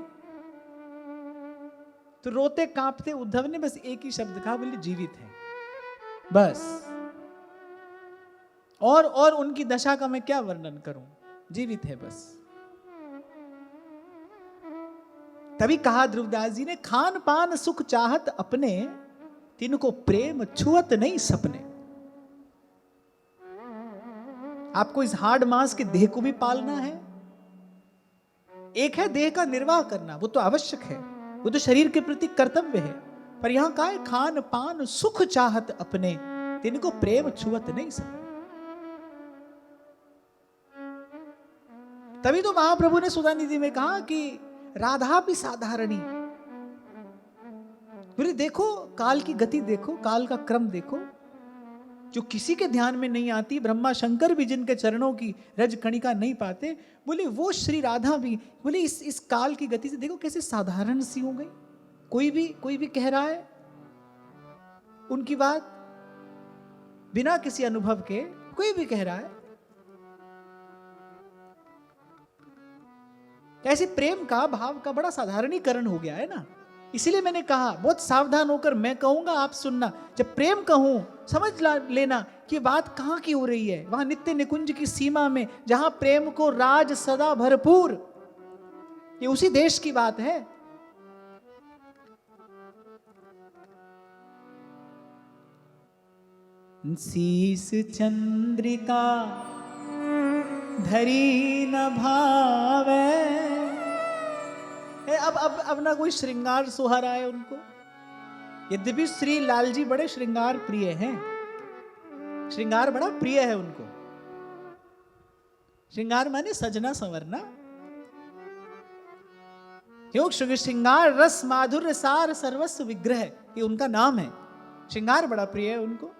तो रोते कांपते उद्धव ने बस एक ही शब्द कहा, बोले जीवित है बस। और उनकी दशा का मैं क्या वर्णन करूं, जीवित है बस। तभी कहा ध्रुवदास जी ने, खान पान सुख चाहत अपने, तिनको प्रेम छुअत नहीं सपने। आपको इस हार्ड मांस के देह को भी पालना है। एक है देह का निर्वाह करना, वो तो आवश्यक है, वो तो शरीर के प्रति कर्तव्य है, पर यहां का है खान पान सुख चाहत अपने, तिनको प्रेम छुअत नहीं सपने। तभी तो महाप्रभु ने सुधा निधि में कहा कि राधा भी साधारणी, बोले देखो काल की गति देखो, काल का क्रम देखो, जो किसी के ध्यान में नहीं आती, ब्रह्मा शंकर भी जिनके चरणों की रज कणिका नहीं पाते, बोले वो श्री राधा भी, बोले इस काल की गति से देखो कैसे साधारण सी हो गई। कोई भी कह रहा है उनकी बात बिना किसी अनुभव के, कोई भी कह रहा है। ऐसे प्रेम का, भाव का बड़ा साधारणीकरण हो गया है ना। इसीलिए मैंने कहा बहुत सावधान होकर मैं कहूंगा, आप सुनना। जब प्रेम कहूं समझ लेना कि बात कहां की हो रही है। वहां नित्य निकुंज की सीमा में जहां प्रेम को राज सदा भरपूर, ये उसी देश की बात है। शीस चंद्रिका धरी न भावे। अब ना कोई श्रृंगार सुहा रहा है उनको। यद्यपि श्री लाल जी बड़े श्रृंगार प्रिय हैं, श्रृंगार बड़ा प्रिय है उनको। श्रृंगार माने सजना संवरना। क्यों? श्रृंगार रस माधुर्य सार सर्वस्व विग्रह, ये उनका नाम है। श्रृंगार बड़ा प्रिय है उनको।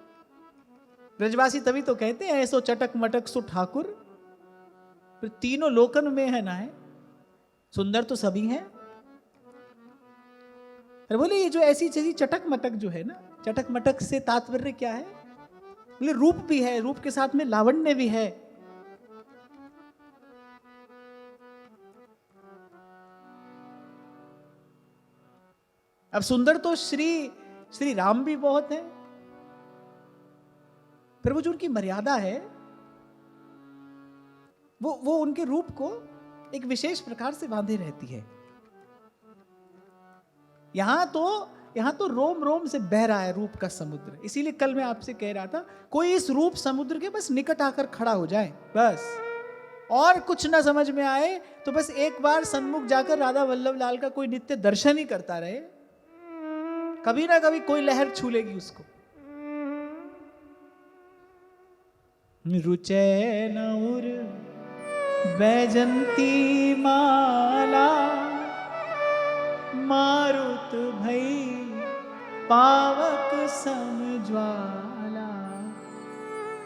ब्रजवासी तभी तो कहते हैं ऐसो चटक मटक सु ठाकुर। तीनों लोकन में है ना है, सुंदर तो सभी हैं। पर बोले ये जो ऐसी चीज चटक मटक जो है ना, चटक मटक से तात्पर्य क्या है? बोले रूप भी है, रूप के साथ में लावण्य भी है। अब सुंदर तो श्री राम भी बहुत है, पर वो जो उनकी मर्यादा है, वो उनके रूप को एक विशेष प्रकार से बांधे रहती है। यहां तो रोम रोम से बह रहा है रूप का समुद्र। इसीलिए कल मैं आपसे कह रहा था, कोई इस रूप समुद्र के बस निकट आकर खड़ा हो जाए, बस और कुछ ना समझ में आए तो बस एक बार सन्मुख जाकर राधा वल्लभ लाल का कोई नित्य दर्शन ही करता रहे। कभी ना कभी कोई लहर छू लेगी उसको। रुचे नौर बैजंती माला, मारुत भई पावक समज्वाला।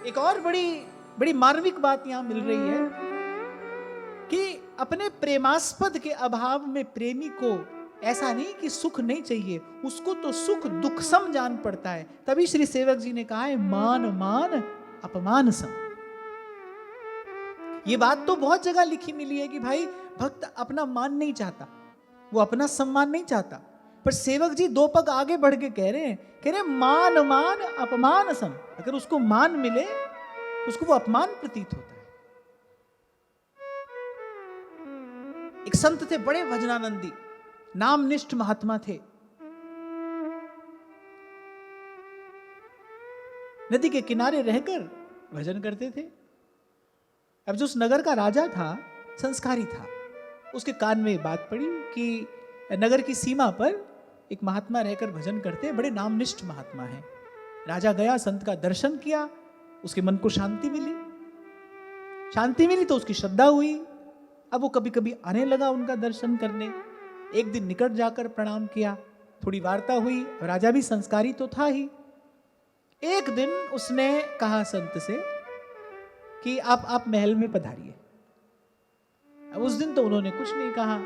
एक और बड़ी मार्मिक बात यहां मिल रही है कि अपने प्रेमास्पद के अभाव में प्रेमी को ऐसा नहीं कि सुख नहीं चाहिए, उसको तो सुख दुख सम जान पड़ता है। तभी श्री सेवक जी ने कहा है मान मान अपमान सम। ये बात तो बहुत जगह लिखी मिली है कि भाई भक्त अपना मान नहीं चाहता, वो अपना सम्मान नहीं चाहता, पर सेवक जी दो पग आगे बढ़ के कह रहे हैं मान मान अपमान सम। अगर उसको मान मिले तो उसको वो अपमान प्रतीत होता है। एक संत थे बड़े भजनानंदी, नामनिष्ठ महात्मा थे। नदी के किनारे रहकर भजन करते थे। अब जो उस नगर का राजा था संस्कारी था, उसके कान में बात पड़ी कि नगर की सीमा पर एक महात्मा रहकर भजन करते हैं, बड़े नामनिष्ठ महात्मा हैं। राजा गया, संत का दर्शन किया, उसके मन को शांति मिली तो उसकी श्रद्धा हुई। अब वो कभी कभी आने लगा उनका दर्शन करने। एक दिन निकट जाकर प्रणाम किया, थोड़ी वार्ता हुई। राजा भी संस्कारी तो था ही। एक दिन उसने कहा संत से कि आप महल में पधारिए। अब उस दिन तो उन्होंने कुछ नहीं कहा,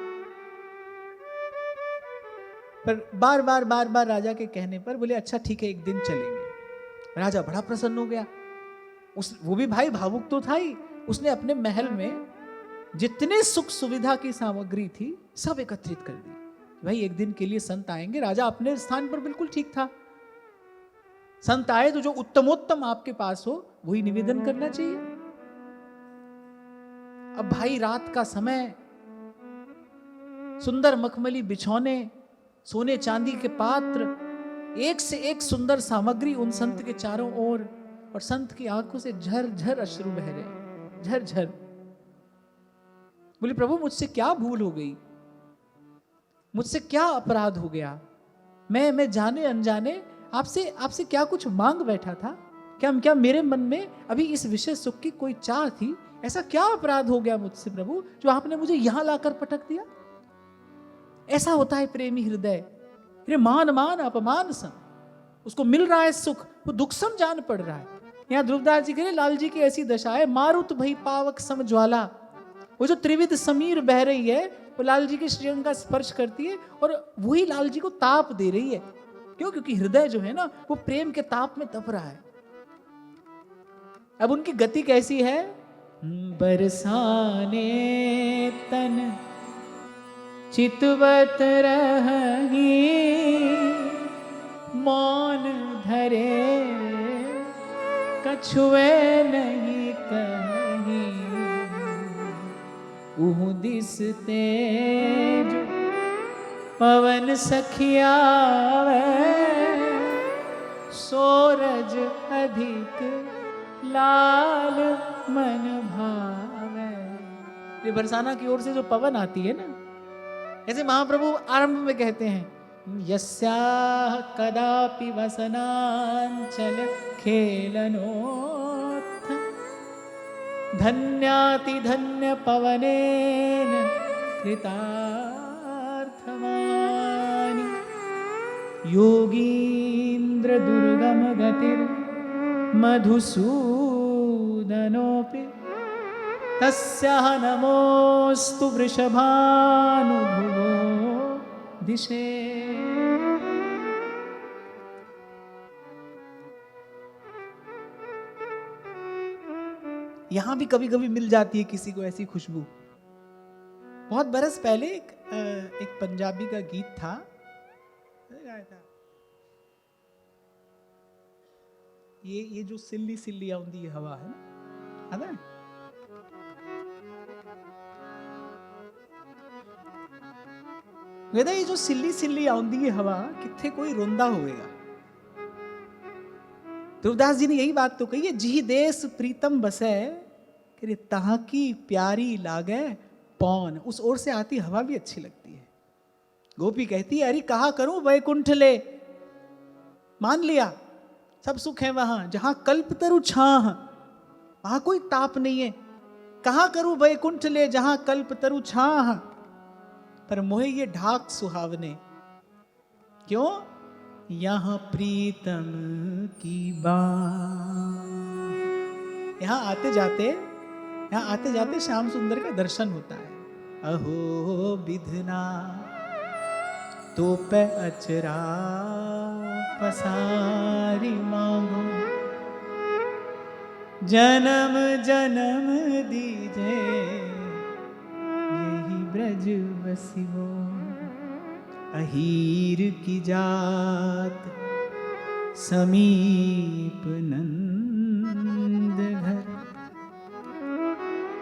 पर बार बार राजा के कहने पर बोले अच्छा ठीक है एक दिन चलेंगे। राजा बड़ा प्रसन्न हो गया। वो भी भाई भावुक तो था ही। उसने अपने महल में जितने सुख सुविधा की सामग्री थी सब एकत्रित कर दी। भाई एक दिन के लिए संत आएंगे। राजा अपने स्थान पर बिल्कुल ठीक था। संत आए तो जो उत्तमोत्तम आपके पास हो वही निवेदन करना चाहिए। अब भाई रात का समय, सुंदर मखमली बिछौने, सोने चांदी के पात्र, एक से एक सुंदर सामग्री उन संत के चारों ओर, और संत की आंखों से झरझर अश्रु बह रहे, झरझर। बोले प्रभु मुझसे क्या भूल हो गई, मुझसे क्या अपराध हो गया, मैं जाने अनजाने आपसे क्या कुछ मांग बैठा था? क्या मेरे मन में अभी इस विषय सुख की कोई चाह थी? ऐसा क्या अपराध हो गया मुझसे प्रभु जो आपने मुझे यहां लाकर पटक दिया? ऐसा होता है प्रेमी हृदय। अरे मान मान अपमान सम, उसको मिल रहा है सुख, वो दुख सम जान पड़ रहा है। यहाँ ध्रुवदास जी कह रहे लाल जी की ऐसी दशा है, मारुत भई पावक सम ज्वाला, वो जो त्रिविध समीर बह रही है वो लाल जी के श्रीअंग का स्पर्श करती है और वही लाल जी को ताप दे रही है। क्यों? क्योंकि हृदय जो है ना वो प्रेम के ताप में तप रहा है। अब उनकी गति कैसी है? बरसाने तन चितवत रही, मौन धरे कछुए नहीं कहीं, उहु दिस तेज पवन सखियावे, सूरज अधिक लाल मन भावे। ये बरसाना की ओर से जो पवन आती है ना, ऐसे महाप्रभु आरंभ में कहते हैं यस्याह कदापि वसनांचल खेलनोथ, धन्याति धन्य पवनेन कृतार्थमानि, योगीन्द्र दुर्गम गतिर मधुसूदनोऽपि, तस्याह नमोस्तु वृषभानुभुवो दिशे। यहां भी कभी कभी मिल जाती है किसी को ऐसी खुशबू। बहुत बरस पहले एक पंजाबी का गीत था, ये जो सिल्ली सिल्ली आउंदी हवा है ना, कहता ये जो सिल्ली सिल्ली आउंदी है हवा, किथे कोई रोंदा होएगा। ध्रुवदास जी ने यही बात तो कही है, जी देश प्रीतम बसे, कि तहां की प्यारी लागे पौन। उस ओर से आती हवा भी अच्छी लगती है। गोपी कहती है अरे कहा करूं वैकुंठ ले, मान लिया सब सुख है वहां, जहां कल्पतरु छाह, वहां कोई ताप नहीं है। कहा करूं वैकुंठ ले, जहां कल्पतरु छाह, पर मोहे ये ढाक सुहावने। क्यों? यहां प्रीतम की बात। यहां आते जाते श्याम सुंदर का दर्शन होता है। अहो विधना तो पे अचरा पसारी मांगो, जन्म जन्म दीजे यही ब्रज बसिवो। अहीर की जात समीप नंद घर,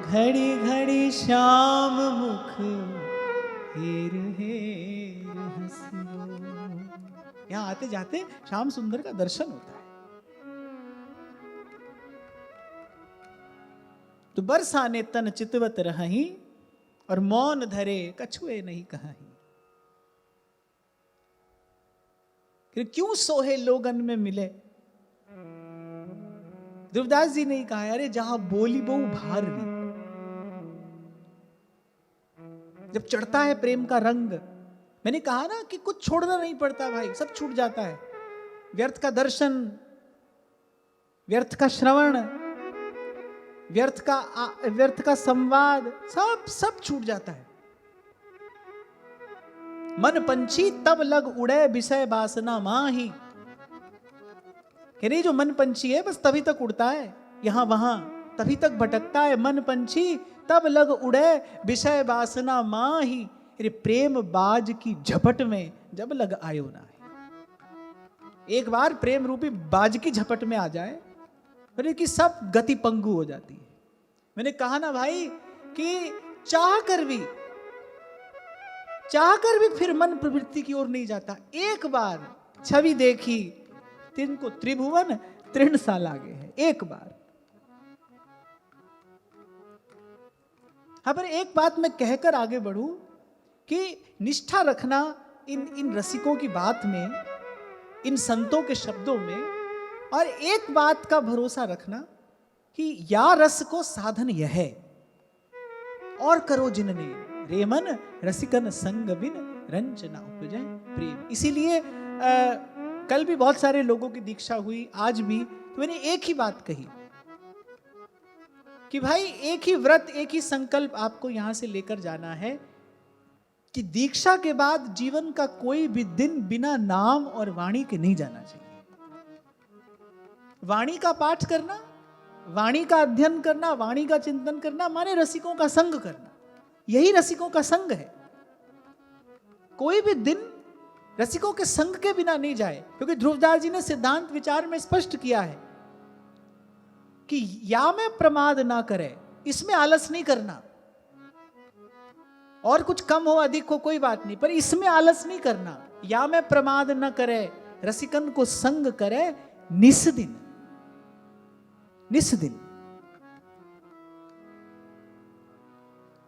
घड़ी घड़ी श्याम मुख हेर हेर हंसियो। यहाँ आते जाते श्याम सुंदर का दर्शन होता है। तो बरसाने तन चितवत रही, और मौन धरे कछुए नहीं कहीं। क्यों सोहे लोगन में मिले? ध्रुवदास जी ने कहा अरे जहां बोली बहु भार नहीं। जब चढ़ता है प्रेम का रंग, मैंने कहा ना कि कुछ छोड़ना नहीं पड़ता भाई, सब छूट जाता है। व्यर्थ का दर्शन, व्यर्थ का श्रवण, व्यर्थ का संवाद, सब छूट जाता है। मन पंछी तब लग उड़े विषय वासना माही। कह रही जो मन पंछी है बस तभी तक उड़ता है, यहां वहां तभी तक भटकता है। मन पंछी तब लग उड़े विषय वासना माही, अरे प्रेम बाज की झपट में जब लग आयो ना। एक बार प्रेम रूपी बाज की झपट में आ जाए, अरे कि सब गति पंगु हो जाती है। मैंने कहा ना भाई कि चाह कर भी फिर मन प्रवृत्ति की ओर नहीं जाता। एक बार छवि देखी, तिनको त्रिभुवन तृण सा लागे है। एक बार। हाँ, पर एक बात मैं कहकर आगे बढ़ूं कि निष्ठा रखना इन रसिकों की बात में, इन संतों के शब्दों में, और एक बात का भरोसा रखना कि या रस को साधन यह है और करो जिनने, रे मन रसिकन संग बिन रंच न उपजै प्रेम। इसीलिए कल भी बहुत सारे लोगों की दीक्षा हुई, आज भी, तो मैंने एक ही बात कही कि भाई एक ही व्रत, एक ही संकल्प आपको यहां से लेकर जाना है कि दीक्षा के बाद जीवन का कोई भी दिन बिना नाम और वाणी के नहीं जाना चाहिए। वाणी का पाठ करना, वाणी का अध्ययन करना, वाणी का चिंतन करना माने रसिकों का संग करना। यही रसिकों का संग है। कोई भी दिन रसिकों के संग के बिना नहीं जाए, क्योंकि ध्रुवदास जी ने सिद्धांत विचार में स्पष्ट किया है कि या में प्रमाद ना करे, इसमें आलस नहीं करना। और कुछ कम हो अधिक हो कोई बात नहीं, पर इसमें आलस नहीं करना। या में प्रमाद न करे, रसिकन को संग करे निस दिन। निस दिन।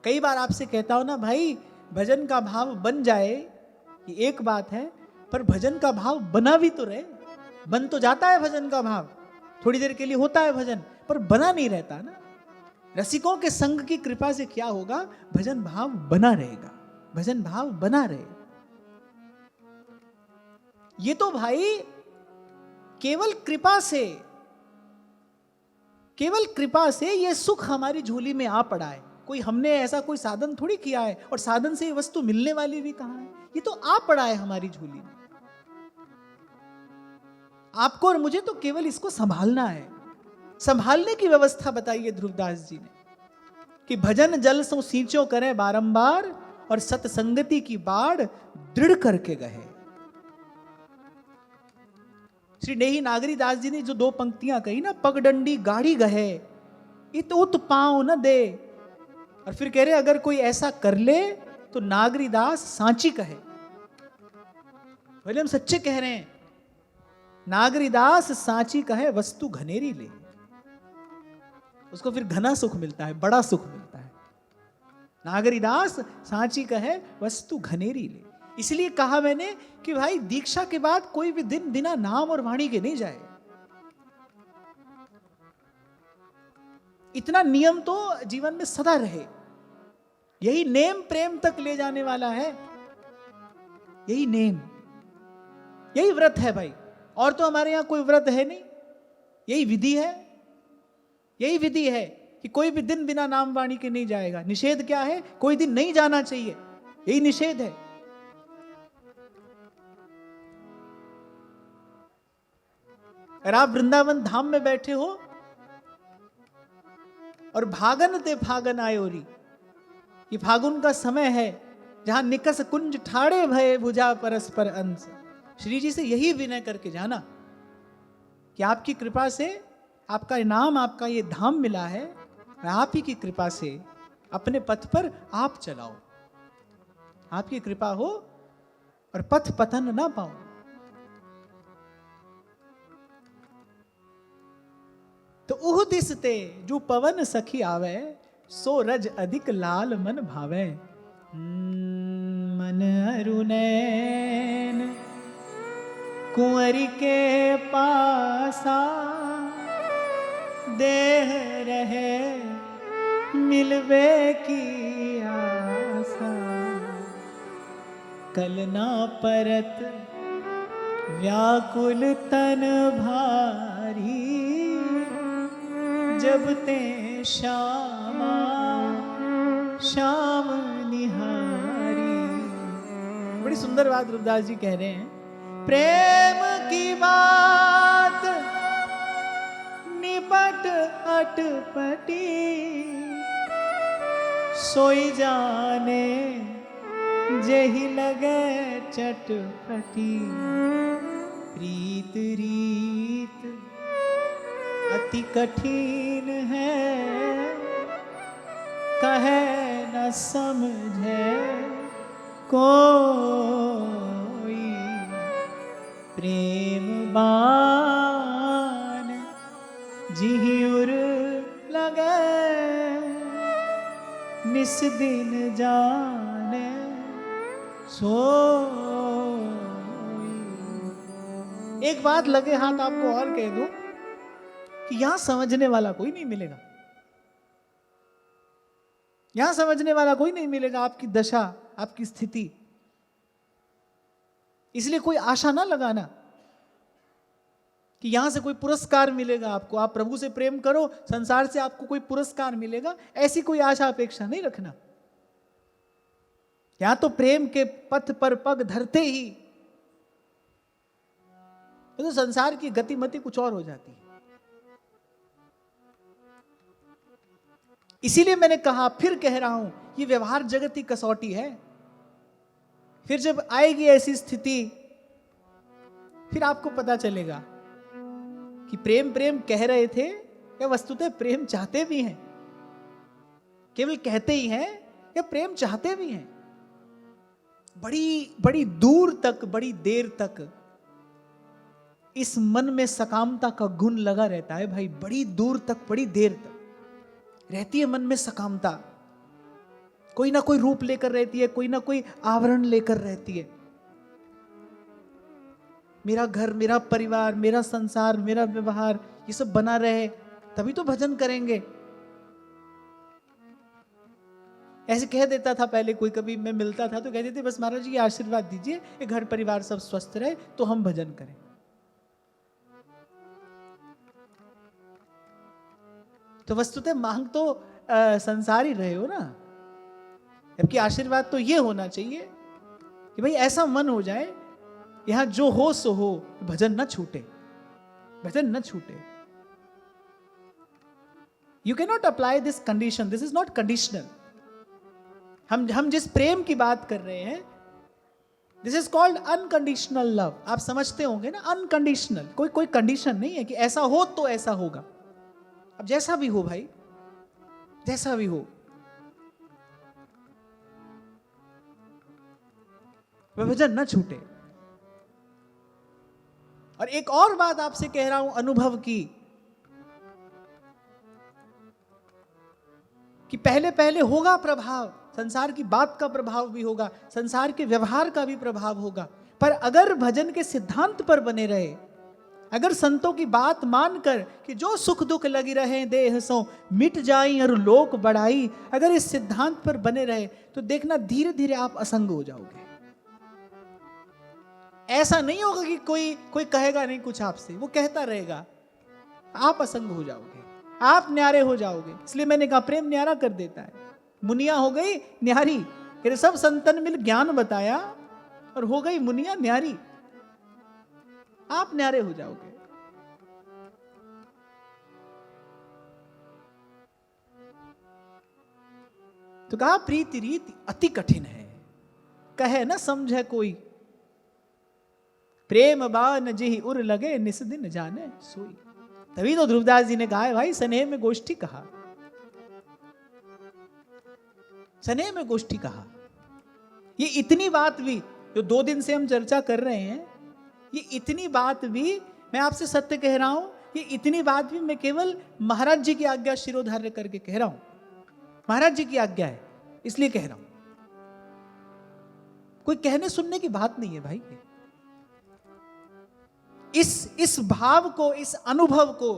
कई बार आपसे कहता हूं ना भाई, भजन का भाव बन जाए ये एक बात है, पर भजन का भाव बना भी तो रहे। बन तो जाता है भजन का भाव, थोड़ी देर के लिए होता है भजन, पर बना नहीं रहता ना। रसिकों के संग की कृपा से क्या होगा, भजन भाव बना रहेगा, भजन भाव बना रहेगा। ये तो भाई केवल कृपा से, केवल कृपा से ये सुख हमारी झोली में आ पड़ा है। कोई हमने ऐसा कोई साधन थोड़ी किया है, और साधन से ये वस्तु मिलने वाली भी कहां है, ये तो आ पड़ा है हमारी झोली में। आपको और मुझे तो केवल इसको संभालना है। संभालने की व्यवस्था बताइए ध्रुवदास जी ने कि भजन जल सो सींचो करें बारंबार, और सत्संगति की बाढ़ दृढ़ करके गए। श्री नेही नागरी दास जी ने जो दो पंक्तियां कही ना, पगडंडी गाड़ी गहे इत उत पांव न दे, और फिर कह रहे अगर कोई ऐसा कर ले तो नागरी दास सांची कहे। पहले हम सच्चे कह रहे हैं, नागरी दास सांची कहे वस्तु घनेरी ले। उसको फिर घना सुख मिलता है, बड़ा सुख मिलता है। नागरीदास सांची कहे वस्तु घनेरी ले। इसलिए कहा मैंने कि भाई दीक्षा के बाद कोई भी दिन बिना नाम और वाणी के नहीं जाए। इतना नियम तो जीवन में सदा रहे। यही नेम प्रेम तक ले जाने वाला है। यही नेम, यही व्रत है भाई। और तो हमारे यहां कोई व्रत है नहीं, यही विधि है। यही विधि है कि कोई भी दिन बिना नाम वाणी के नहीं जाएगा। निषेध क्या है, कोई दिन नहीं जाना चाहिए, यही निषेध है। अगर आप वृंदावन धाम में बैठे हो और भागन ते फागन आयोरी, ये फागुन का समय है जहां निकस कुंज ठाड़े भये भुजा परस्पर अंश। श्री जी से यही विनय करके जाना कि आपकी कृपा से, आपका इनाम, आपका ये धाम मिला है, आप ही की कृपा से अपने पथ पर आप चलाओ। आपकी कृपा हो और पथ पतन ना पाओ। तो उह दिसते जो पवन सखी आवे, सो रज अधिक लाल मन भावे। मन अरुणैन कुंवरी के पासा, देह रहे मिलवे की आशा। कल ना परत व्याकुल तन भारी, जब ते श्यामा श्याम निहारी। बड़ी सुंदर बात ध्रुवदास जी कह रहे हैं। प्रेम की बात निपट अटपटी, सोई जाने जेहि लगे चटपटी। प्रीत रीत अति कठिन है, कहे न समझे कोई। प्रेम बाण जिहुर लगे, निस दिन जाने सोई। एक बात लगे हाथ आपको और कह दूं कि यहां समझने वाला कोई नहीं मिलेगा। यहां समझने वाला कोई नहीं मिलेगा आपकी दशा, आपकी स्थिति। इसलिए कोई आशा ना लगाना कि यहां से कोई पुरस्कार मिलेगा आपको, आप प्रभु से प्रेम करो, संसार से आपको कोई पुरस्कार मिलेगा, ऐसी कोई आशा अपेक्षा नहीं रखना। यहां तो प्रेम के पथ पर पग धरते ही तो संसार की गतिमति कुछ और हो जाती है। इसीलिए मैंने कहा, फिर कह रहा हूं, ये व्यवहार जगत की कसौटी है। फिर जब आएगी ऐसी स्थिति, फिर आपको पता चलेगा कि प्रेम प्रेम कह रहे थे या वस्तुतः प्रेम चाहते भी हैं। केवल कहते ही हैं या प्रेम चाहते भी हैं। बड़ी बड़ी दूर तक, बड़ी देर तक इस मन में सकामता का गुण लगा रहता है भाई। बड़ी दूर तक, बड़ी देर तक रहती है मन में सकामता, कोई ना कोई रूप लेकर रहती है, कोई ना कोई आवरण लेकर रहती है। मेरा घर, मेरा परिवार, मेरा संसार, मेरा व्यवहार, ये सब बना रहे तभी तो भजन करेंगे। ऐसे कह देता था पहले कोई, कभी मैं मिलता था तो कहते थे बस महाराज जी आशीर्वाद दीजिए, ये घर परिवार सब स्वस्थ रहे तो हम भजन करें। तो वस्तुतः मांग तो संसार ही रहे हो ना, जबकि आशीर्वाद तो ये होना चाहिए कि भाई ऐसा मन हो जाए, यहां जो हो सो हो, भजन न छूटे, भजन न छूटे। You can not apply this condition, this is not conditional. हम जिस प्रेम की बात कर रहे हैं, this is called unconditional love. आप समझते होंगे ना, अनकंडीशनल, कोई कंडीशन नहीं है कि ऐसा हो तो ऐसा होगा। अब जैसा भी हो भाई, जैसा भी हो, वह भजन न छूटे। और एक और बात आपसे कह रहा हूं अनुभव की, कि पहले पहले होगा प्रभाव, संसार की बात का प्रभाव भी होगा, संसार के व्यवहार का भी प्रभाव होगा। पर अगर भजन के सिद्धांत पर बने रहे, अगर संतों की बात मानकर कि जो सुख दुख लगी रहे देह सो मिट जाई और लोक बढ़ाई, अगर इस सिद्धांत पर बने रहे तो देखना धीरे धीरे आप असंग हो जाओगे। ऐसा नहीं होगा कि कोई कहेगा नहीं कुछ आपसे, वो कहता रहेगा, आप असंग हो जाओगे, आप न्यारे हो जाओगे। इसलिए मैंने कहा प्रेम न्यारा कर देता है। मुनिया हो गई न्यारी, फिर सब संतन मिल ज्ञान बताया और हो गई मुनिया न्यारी, आप न्यारे हो जाओगे। तो कहा प्रीति रीति अति कठिन है, कहे न समझे कोई, प्रेम बान जिहि उर लगे निस दिन जाने सोई। तभी तो ध्रुवदास जी ने कहा है भाई, स्नेह में गोष्ठी कहा, स्नेह में गोष्ठी कहा। ये इतनी बात भी जो 2 दिन से हम चर्चा कर रहे हैं, ये इतनी बात भी मैं आपसे सत्य कह रहा हूं, ये इतनी बात भी मैं केवल महाराज जी की आज्ञा शिरोधार्य करके कह रहा हूं। महाराज जी की आज्ञा है इसलिए कह रहा हूं, कोई कहने सुनने की बात नहीं है भाई। इस भाव को, इस अनुभव को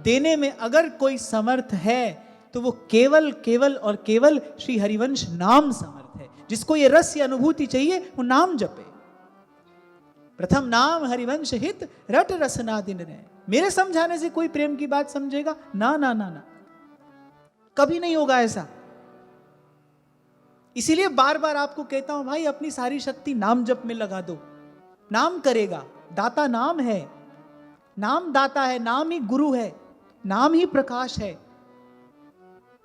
देने में अगर कोई समर्थ है तो वो केवल केवल और केवल श्री हरिवंश नाम समर्थ है। जिसको ये रस या अनुभूति चाहिए वो नाम जपे। प्रथम नाम हरिवंश हित रट रसना दिन रहे। मेरे समझाने से कोई प्रेम की बात समझेगा? ना ना ना ना, कभी नहीं होगा ऐसा। इसीलिए बार बार आपको कहता हूं भाई, अपनी सारी शक्ति नाम जप में लगा दो। नाम करेगा, दाता नाम है, नाम दाता है, नाम ही गुरु है, नाम ही प्रकाश है,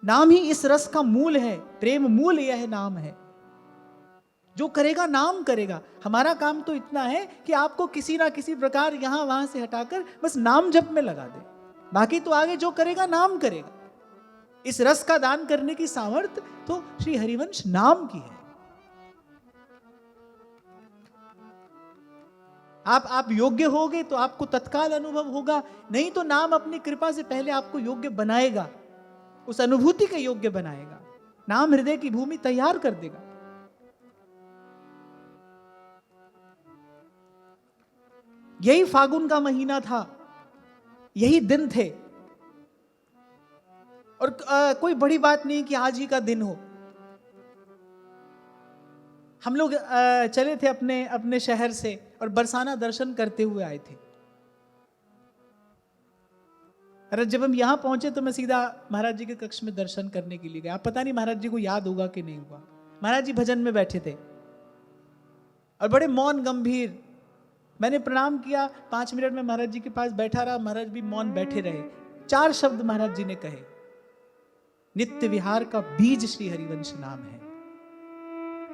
नाम ही इस रस का मूल है। प्रेम मूल यह नाम है। जो करेगा नाम करेगा। हमारा काम तो इतना है कि आपको किसी ना किसी प्रकार यहां वहां से हटाकर बस नाम जप में लगा दे। बाकी तो आगे जो करेगा नाम करेगा। इस रस का दान करने की सामर्थ्य तो श्री हरिवंश नाम की है। आप योग्य होगे तो आपको तत्काल अनुभव होगा, नहीं तो नाम अपनी कृपा से पहले आपको योग्य बनाएगा, उस अनुभूति के योग्य बनाएगा। नाम हृदय की भूमि तैयार कर देगा। यही फागुन का महीना था, यही दिन थे। और कोई बड़ी बात नहीं कि आज ही का दिन हो। हम लोग चले थे अपने शहर से और बरसाना दर्शन करते हुए आए थे। अरे जब हम यहां पहुंचे तो मैं सीधा महाराज जी के कक्ष में दर्शन करने के लिए गया। पता नहीं महाराज जी को याद होगा कि नहीं हुआ। महाराज जी भजन में बैठे थे और बड़े मौन गंभीर। मैंने प्रणाम किया, 5 मिनट में महाराज जी के पास बैठा रहा, महाराज भी मौन बैठे रहे। 4 शब्द महाराज जी ने कहे, नित्य विहार का बीज श्री हरिवंश नाम है।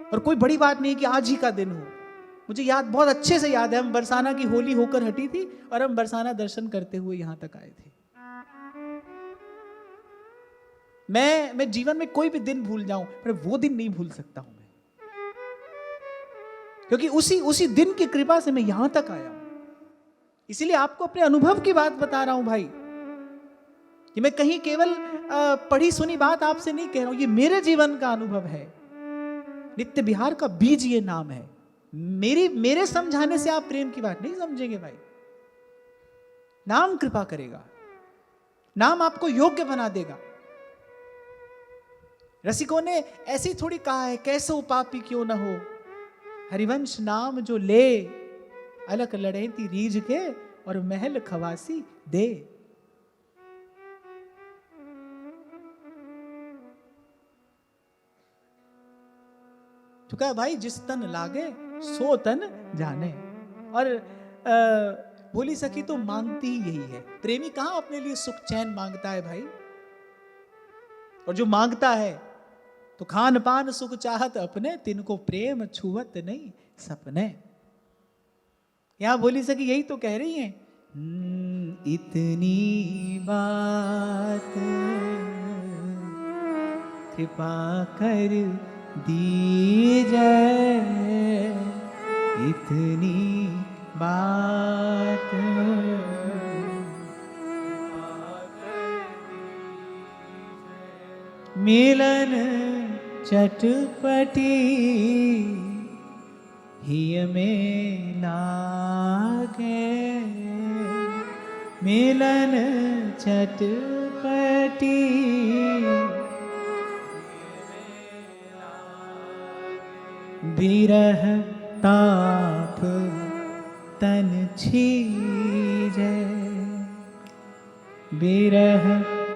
और कोई बड़ी बात नहीं कि आज ही का दिन हो, मुझे याद, बहुत अच्छे से याद है, हम बरसाना की होली होकर हटी थी और हम बरसाना दर्शन करते हुए यहां तक आए थे। मैं जीवन में कोई भी दिन भूल जाऊं पर वो दिन नहीं भूल सकता हूं मैं, क्योंकि उसी दिन की कृपा से मैं यहां तक आया हूं। इसीलिए आपको अपने अनुभव की बात बता रहा हूं भाई, कि मैं कहीं केवल पढ़ी सुनी बात आपसे नहीं कह रहा हूं, ये मेरे जीवन का अनुभव है। नित्य विहार का बीज ये नाम है। मेरे समझाने से आप प्रेम की बात नहीं समझेंगे भाई। नाम कृपा करेगा, नाम आपको योग्य बना देगा। रसिकों ने ऐसी थोड़ी कहा है, कैसे पापी क्यों न हो, हरिवंश नाम जो ले, अलक लड़ेती रीझ के और महल खवासी दे। तो कहा भाई जिस तन लागे सो तन जाने। और बोली सखी तो मांगती ही यही है। प्रेमी कहां अपने लिए सुख चैन मांगता है भाई, और जो मांगता है तो खान पान सुख चाहत अपने, तिनको प्रेम छुवत नहीं सपने। यहां बोली सकी यही तो कह रही हैं, इतनी बात कृपा कर दीजिए, इतनी बात मिलन चटपटी हिय में लागे, मिलन चटपटी बिरह ताप तन छीजे, बिरह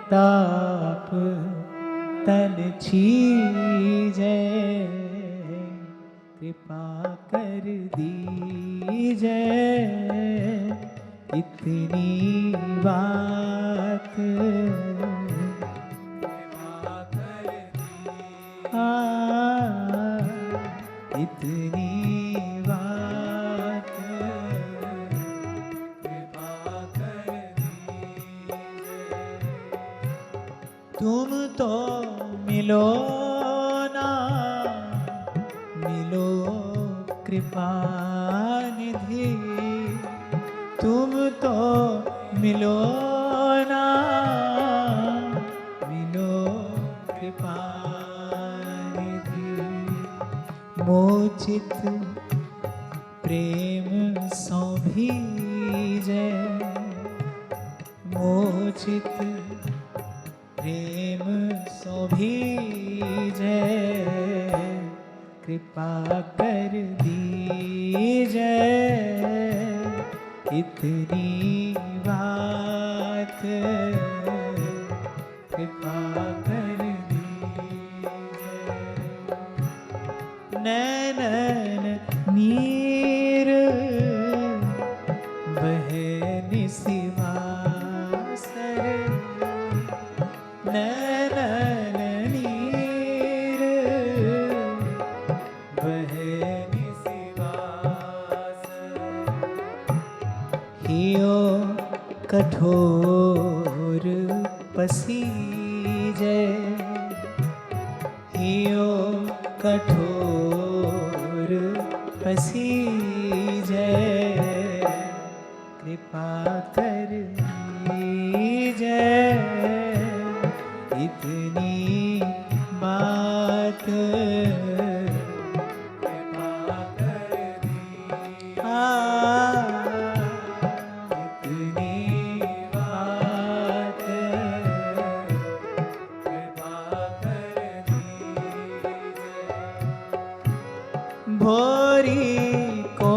ताप तन छीजे, कृपा कर दीजे, इतनी बात कृपा कर दीजिए, इतनी बात कृपा कर दीजिए। तुम तो मिलो ना मिलो कृपा निधि, तुम तो मिलो ना मिलो कृपा निधि, मोचित प्रेम सो भीजे, मोचित प्रेम सो भीजे, कृपा कर दीजे, इतनी बात कृपा कर दीजे। नैनन नीर बहे निसिवासर, नैनन नीर बहे निसिवासर, हियो कठोर पसीजे, हियो कठोर पसीजे, कृपा कर दीजे, इतनी बात कृपा कर दीजिए, इतनी बात कृपा कर दीजिए। भोरी को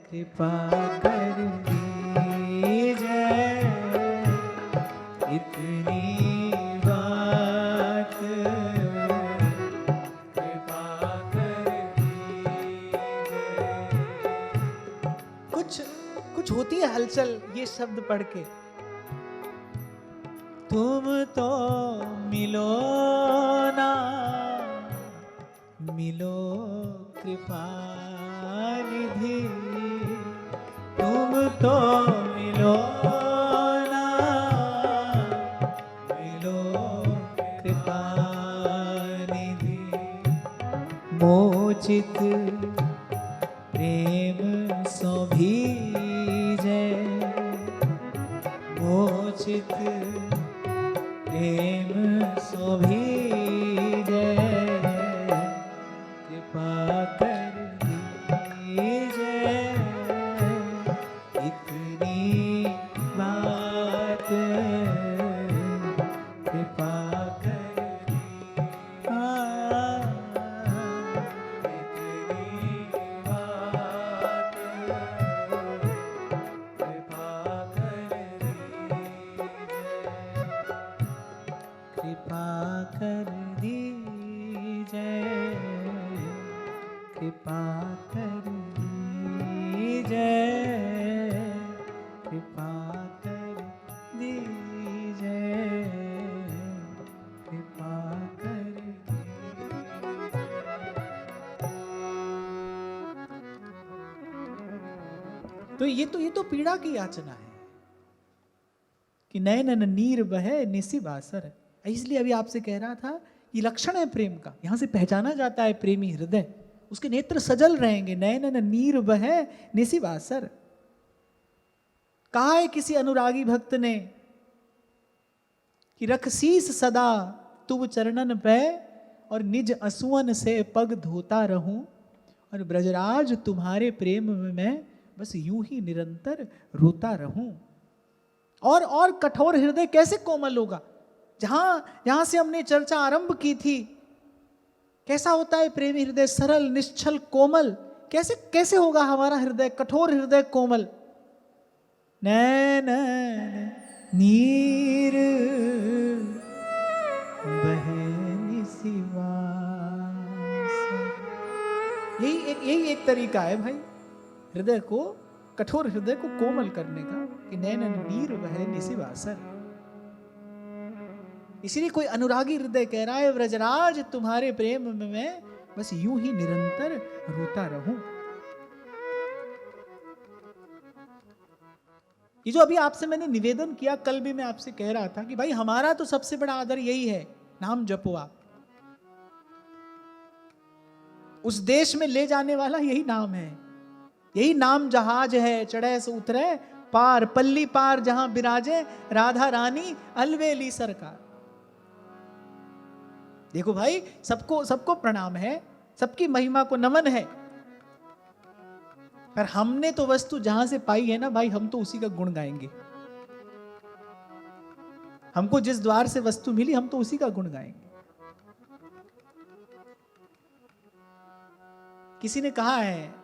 कृपा कर दीजिए, इतनी बात कृपा कर दीजिए। कुछ होती है हलचल ये शब्द पढ़ के। तुम तो मिलो ना, मिलो कृपा निधि, तुम तो मिलो ना, मिलो कृपा निधि, मोचित प्रेम सो भीजे, मोचित प्रेम सो भीजे, कृपा कर दीजिए, इतनी बात कृपा कर इतनी बात कृपा कर कृपा कर दीजिए, कृपा कर दीजिए, कृपा कर दीजिए, कृपा कर दीजिए। तो ये तो पीड़ा की याचना है कि नयन नीर बहे निसी बासर। इसलिए अभी आपसे कह रहा था ये लक्षण है प्रेम का, यहां से पहचाना जाता है प्रेमी हृदय, उसके नेत्र सजल रहेंगे, नयन नीर बहे निसी बासर। कहा है किसी अनुरागी भक्त ने कि रख शीस सदा तुव चरणन पे, और निज असुअन से पग धोता रहूं, और ब्रजराज तुम्हारे प्रेम में मैं बस यूं ही निरंतर रोता रहूं। और कठोर हृदय कैसे कोमल होगा, जहां से हमने चर्चा आरंभ की थी। कैसा होता है प्रेमी हृदय, सरल निश्चल कोमल। कैसे होगा हमारा हृदय कठोर हृदय कोमल। नैन नीर बहनी सिवास। यही एक तरीका है भाई हृदय को, कठोर हृदय को कोमल करने का, कि नैनन नीर बहे निशिवासर। इसीलिए कोई अनुरागी हृदय कह रहा है व्रजराज तुम्हारे प्रेम में मैं बस यूं ही निरंतर रोता रहूं। ये जो अभी आपसे मैंने निवेदन किया, कल भी मैं आपसे कह रहा था कि भाई हमारा तो सबसे बड़ा आदर यही है, नाम जपो आप। उस देश में ले जाने वाला यही नाम है, यही नाम जहाज है, चढ़े से उतरे पार, पल्ली पार जहां विराजे राधा रानी अलवेली सरकार। देखो भाई, सबको प्रणाम है, सबकी महिमा को नमन है, पर हमने तो वस्तु जहां से पाई है ना भाई, हम तो उसी का गुण गाएंगे। हमको जिस द्वार से वस्तु मिली, हम तो उसी का गुण गाएंगे। किसी ने कहा है,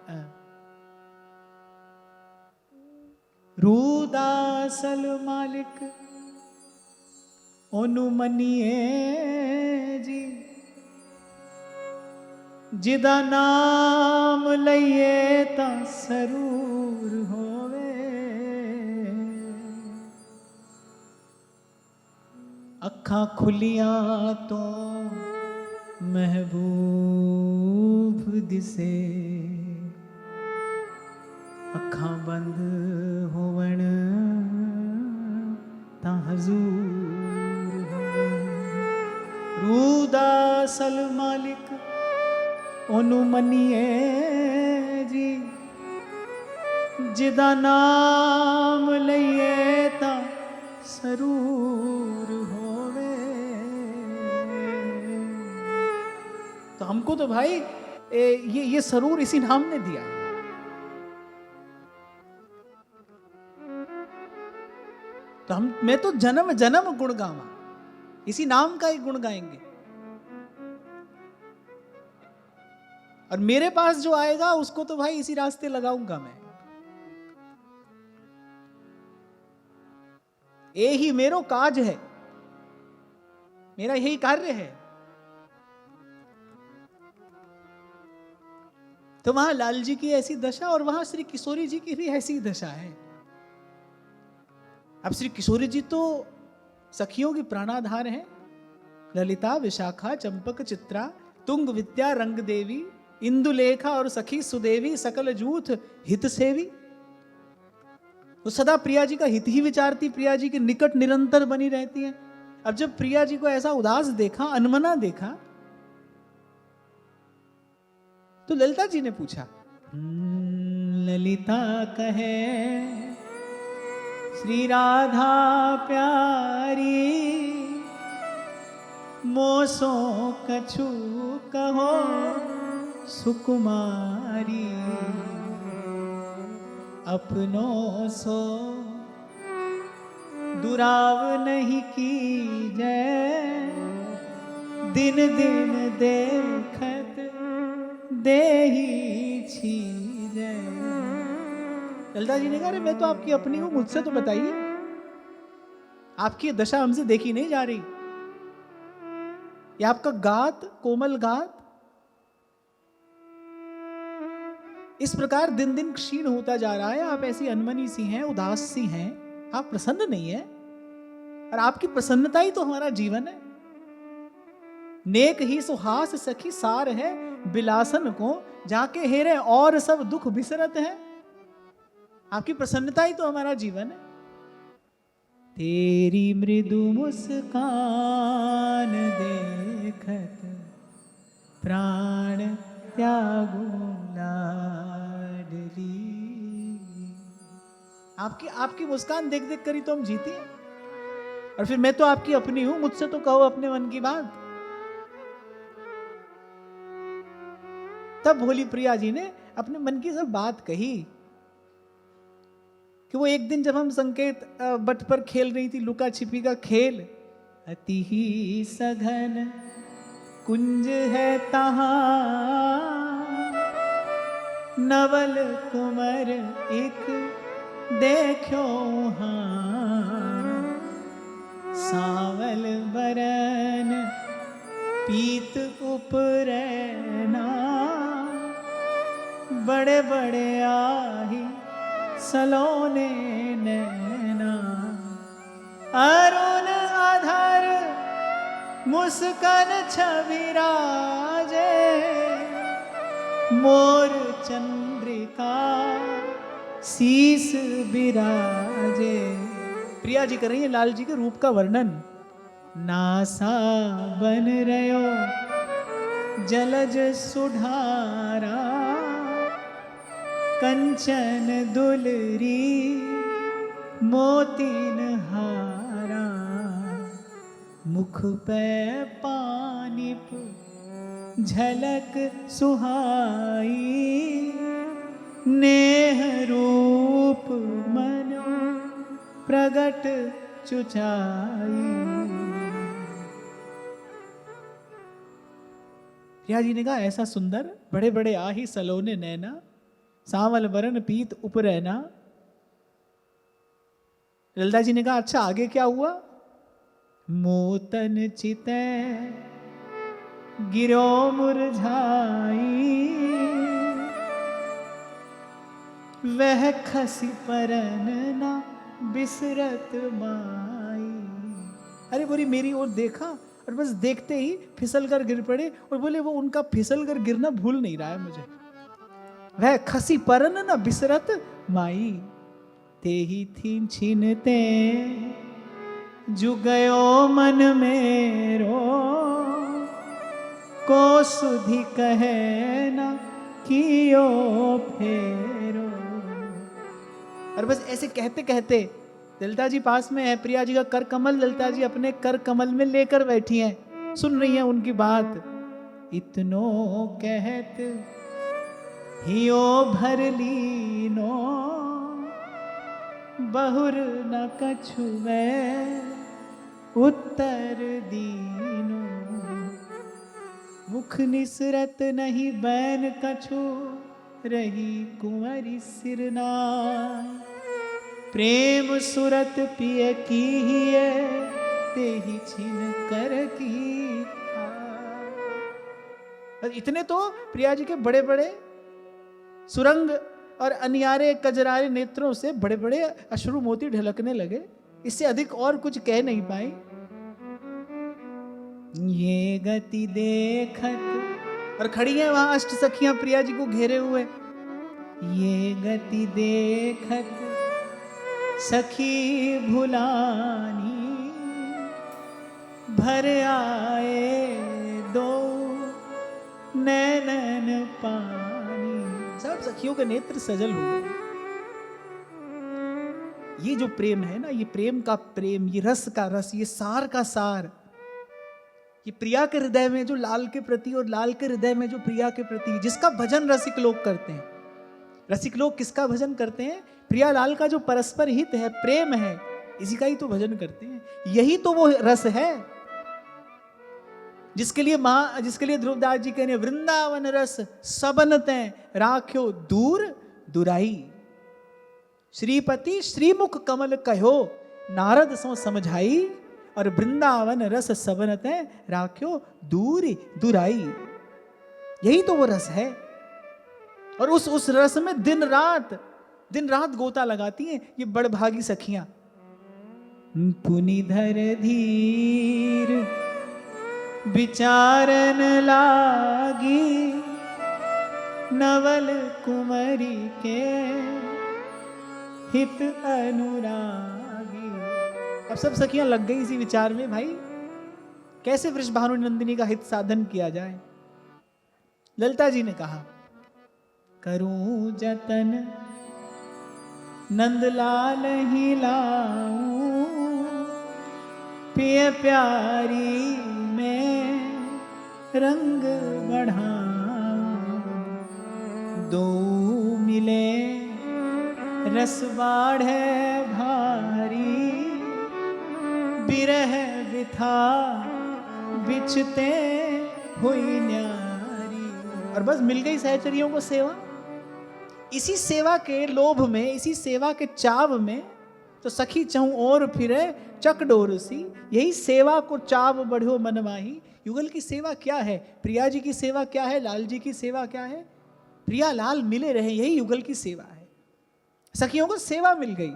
रूदासल मालिक ओनु मनिए जी, जिदा नाम लइए ता सरूर होवे। अखा खुलियां तो महबूब दिसे, अखा बंद होवण ता हजूर होवे। रूदासल मालिक ओनु मनिए जी, जिदा नाम लइए ता सरूर होवे। तो हमको तो भाई ये सरूर इसी नाम ने दिया है। तो मैं तो जन्म जन्म गुण गावा, इसी नाम का ही गुण गाएंगे। और मेरे पास जो आएगा उसको तो भाई इसी रास्ते लगाऊंगा मैं। यही मेरो काज है, मेरा यही कार्य है। तो वहां लाल जी की ऐसी दशा और वहां श्री किशोरी जी की भी ऐसी दशा है। अब श्री किशोरी जी तो सखियों की प्राणाधार हैं। ललिता, विशाखा, चंपक, चित्रा, तुंग, विद्या, रंग देवी, इंदुलेखा और सखी सुदेवी, सकल जूथ हित सेवी। वो सदा प्रिया जी का हित ही विचारती, प्रिया जी के निकट निरंतर बनी रहती हैं। अब जब प्रिया जी को ऐसा उदास देखा, अनमना देखा, तो ललिता जी ने पूछा, ललिता कहे श्री राधा प्यारी, मोसो कछु कहो सुकुमारी, अपनों सो दुराव नहीं की जय, दिन दिन देखत देही छीजे। ललिता जी ने कहा, अरे मैं तो आपकी अपनी हूं, मुझसे तो बताइए, आपकी दशा हमसे देखी नहीं जा रही। ये आपका गात, कोमल गात इस प्रकार दिन दिन क्षीण होता जा रहा है। आप ऐसी अनमनी सी हैं, उदास सी हैं, आप प्रसन्न नहीं है। और आपकी प्रसन्नता ही तो हमारा जीवन है। नेक ही सुहास सखी सार है, बिलासन को जाके हेरे और सब दुख बिसरत है। आपकी प्रसन्नता ही तो हमारा जीवन है। तेरी मृदु मुस्कान देखत प्राण त्यागो लाडली। आपकी मुस्कान देख देख कर ही तो हम जीते हैं। और फिर मैं तो आपकी अपनी हूं, मुझसे तो कहो अपने मन की बात। तब भोली प्रिया जी ने अपने मन की सब बात कही कि वो एक दिन जब हम संकेत बट पर खेल रही थी लुका छिपी का खेल, अति ही सघन कुंज है तहां, नवल कुमर एक देखो हाँ, सावल बरन पीत उपरैना, बड़े बड़े आही सलोने नैना, अरुण अधर मुस्कान छविराजे, मोर चंद्रिका शीस बिराजे। प्रिया जी कर रही है लाल जी के रूप का वर्णन। नासा बन रयो जलज सुधारा, कंचन दुलरी मोतीन हारा, मुख पे पानी झलक सुहाई, नेह रूप मनो प्रगट चुचाई। प्रिया जी ने कहा, ऐसा सुंदर बड़े बड़े आही सलोने नैना, सावल बरन पीत उपरैना। ललिता जी ने कहा, अच्छा आगे क्या हुआ? मोतन चितै गिरो मुरझाई, वह खसी परन ना बिसरत माई। अरे बोली मेरी ओर देखा और बस देखते ही फिसल कर गिर पड़े, और बोले वो उनका फिसल कर गिरना भूल नहीं रहा है मुझे। वह खसी परन ना बिसरत माई, ते ही थी छीनते जुगयो मन मेरो, को सुधि कहे ना कियो फेरो। और बस ऐसे कहते कहते ललिता जी पास में है, प्रिया जी का कर कमल ललिता जी अपने कर कमल में लेकर बैठी हैं, सुन रही हैं उनकी बात। इतनो कहत हियो भर लीनो, बहुर न कछुवे उत्तर दीनो। मुख निसरत नहीं बैन कछु, रही कुंवरी सिरनाय। प्रेम सुरत पिय की हिय, तेहि छिन कर की खाय। इतने तो प्रिया जी के बड़े बड़े सुरंग और अनियारे कजरारे नेत्रों से बड़े बड़े अश्रु मोती ढलकने लगे। इससे अधिक और कुछ कह नहीं पाए। ये गति देखत, और खड़ी हैं वहां अष्ट सखियां प्रिया जी को घेरे हुए। ये गति देखत सखी भुलानी, भर आए दो नैनन पानी। सब सखियों के नेत्र सजल हो गए। ये जो प्रेम है ना, ये प्रेम का प्रेम, ये रस का रस, ये सार का सार, ये प्रिया के हृदय में जो लाल के प्रति और लाल के हृदय में जो प्रिया के प्रति, जिसका भजन रसिक लोग करते हैं। रसिक लोग किसका भजन करते हैं? प्रिया लाल का जो परस्पर हित है, प्रेम है, इसी का ही तो भजन करते हैं। यही तो वो रस है जिसके लिए ध्रुवदास जी कहने वृंदावन रस सबन तैं राख्यो दूर दुराई। श्रीपति श्रीमुख कमल कहो, नारद सो समझाई। और वृंदावन रस सबन तैं राख्यो दूर दुराई। यही तो वो रस है। और उस रस में दिन रात गोता लगाती हैं ये बड़भागी सखियां। पुनिधर धीर विचारन लागी, नवल कुंवरी के हित अनुरागी। अब सब सखियां लग गई इसी विचार में, भाई कैसे वृषभानु नंदिनी का हित साधन किया जाए। ललिता जी ने कहा, करूं जतन नंदलाल ही लाऊं, पिय प्यारी में रंग बढ़ाऊं। दो मिले रस बाढ़े भारी, बिरह बिथा बिछते हुई न्यारी। और बस मिल गई सहचरियों को सेवा। इसी सेवा के लोभ में, इसी सेवा के चाव में तो सखी चहु और फिरे चकडोर सी। यही सेवा को चाव बढ़ो मन माही। युगल की सेवा क्या है? प्रिया जी की सेवा क्या है? लाल जी की सेवा क्या है? प्रिया लाल मिले रहे, यही युगल की सेवा है। सखियों को सेवा मिल गई।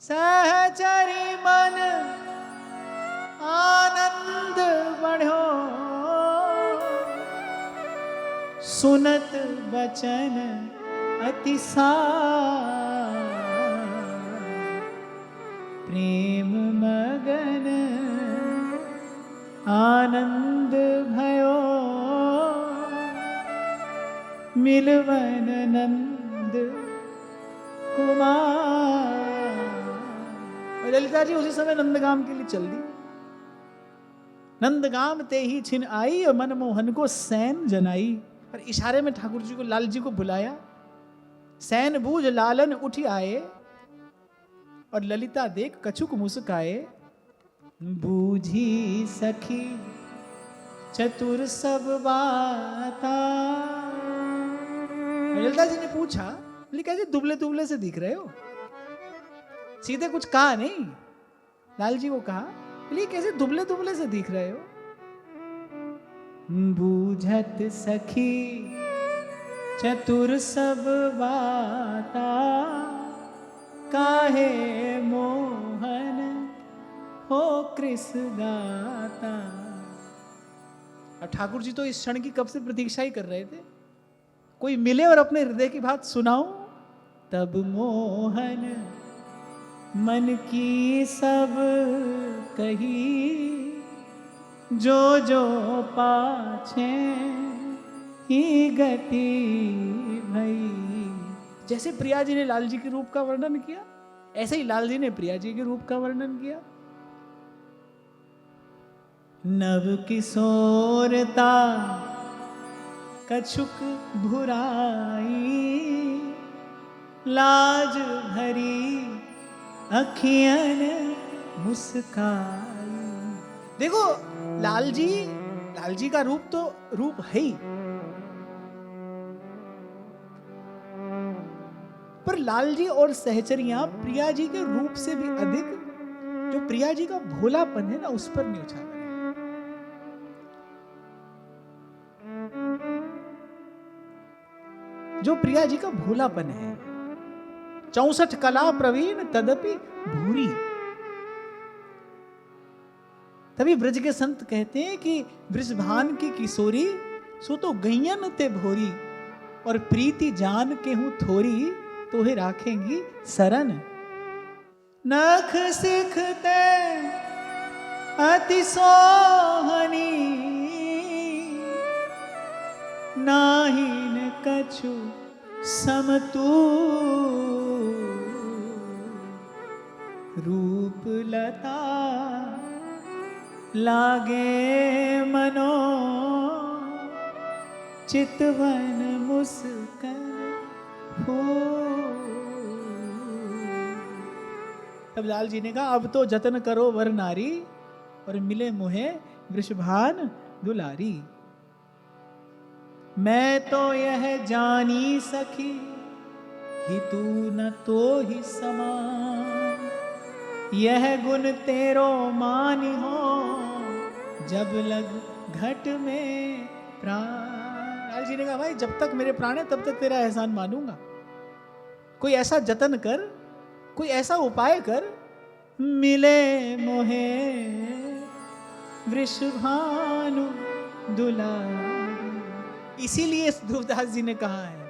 सहचरी मन आनंद बढ़ो, सुनत बचन अतिसार। प्रेम मगन आनंद भयो, मिलवन नंद कुमार। ललिता जी उसी समय नंदगाम के लिए चल दी। नंदगाम ते ही छिन आई, और मनमोहन को सैन जनाई। और इशारे में ठाकुर जी को, लाल जी को बुलाया। सैन बूझ लालन उठी आए, और ललिता देख कछुक मुस्काए। बूझी सखी चतुर सब बाता। ललिता जी ने पूछा, बोली कैसे दुबले दुबले से दिख रहे हो? सीधे कुछ कहा नहीं। लाल जी को कहा, बोली कैसे दुबले दुबले से दिख रहे हो? बूझत सखी चतुर सब बाता, काहे मोहन हो कृष गाता। और ठाकुर जी तो इस क्षण की कब से प्रतीक्षा ही कर रहे थे, कोई मिले और अपने हृदय की बात सुनाओ। तब मोहन मन की सब कही, जो जो पाछे ही गति भई। जैसे प्रिया जी ने लाल जी के रूप का वर्णन किया, ऐसे ही लाल जी ने प्रिया जी के रूप का वर्णन किया। नव किशोरता कछुक भुराई, लाज भरी अखियन मुस्काई। देखो लाल जी का रूप तो रूप है ही, पर लाल जी और सहचरियां प्रिया जी के रूप से भी अधिक जो प्रिया जी का भोलापन है ना, उस पर न्यौछावर है। जो प्रिया जी का भोलापन है, 64 कला प्रवीण तदपि भूरी। तभी ब्रज के संत कहते हैं कि वृषभान की किशोरी सो तो गैयन ते भोरी, और प्रीति जान के हूं थोरी तो हे राखेंगी सरन। नख सिखते अति सोहनी, नाहीन कछु समतू, रूप लता लागे मनो, चितवन मुस्कन फूल। तब लाल जी ने कहा अब तो जतन करो वर नारी, और मिले मुहे वृषभान दुलारी। मैं तो यह जानी सखी, ही तू न तो ही समान, यह गुण तेरो मानी हो, जब लग घट में प्राण। लाल जी ने कहा भाई जब तक मेरे प्राण है तब तक तेरा एहसान मानूंगा, कोई ऐसा जतन कर, कोई ऐसा उपाय कर, मिले मोहे वृषभानु दुलारी। इसीलिए ध्रुवदास जी ने कहा है,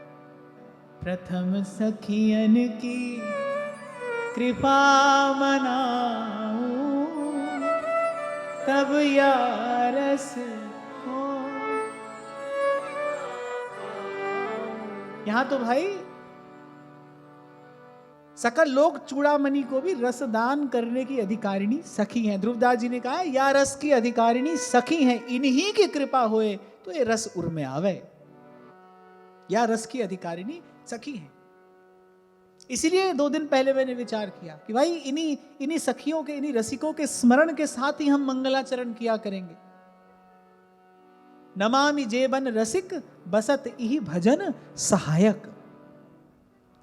प्रथम सखियन की कृपा मनाऊं, तब यारस हो। यहां तो भाई सकल लोग चूड़ामणि को भी रसदान करने की अधिकारिणी सखी हैं। ध्रुवदास जी ने कहा या रस की अधिकारिणी सखी हैं, इन्हीं की कृपा होए तो ये रस उर में आवे। या रस की अधिकारिणी सखी हैं। इसीलिए 2 दिन पहले मैंने विचार किया कि भाई इन्हीं सखियों के, इन्हीं रसिकों के स्मरण के साथ ही हम मंगलाचरण किया करेंगे। नमामि जेबन रसिक बसत इहि भजन सहायक।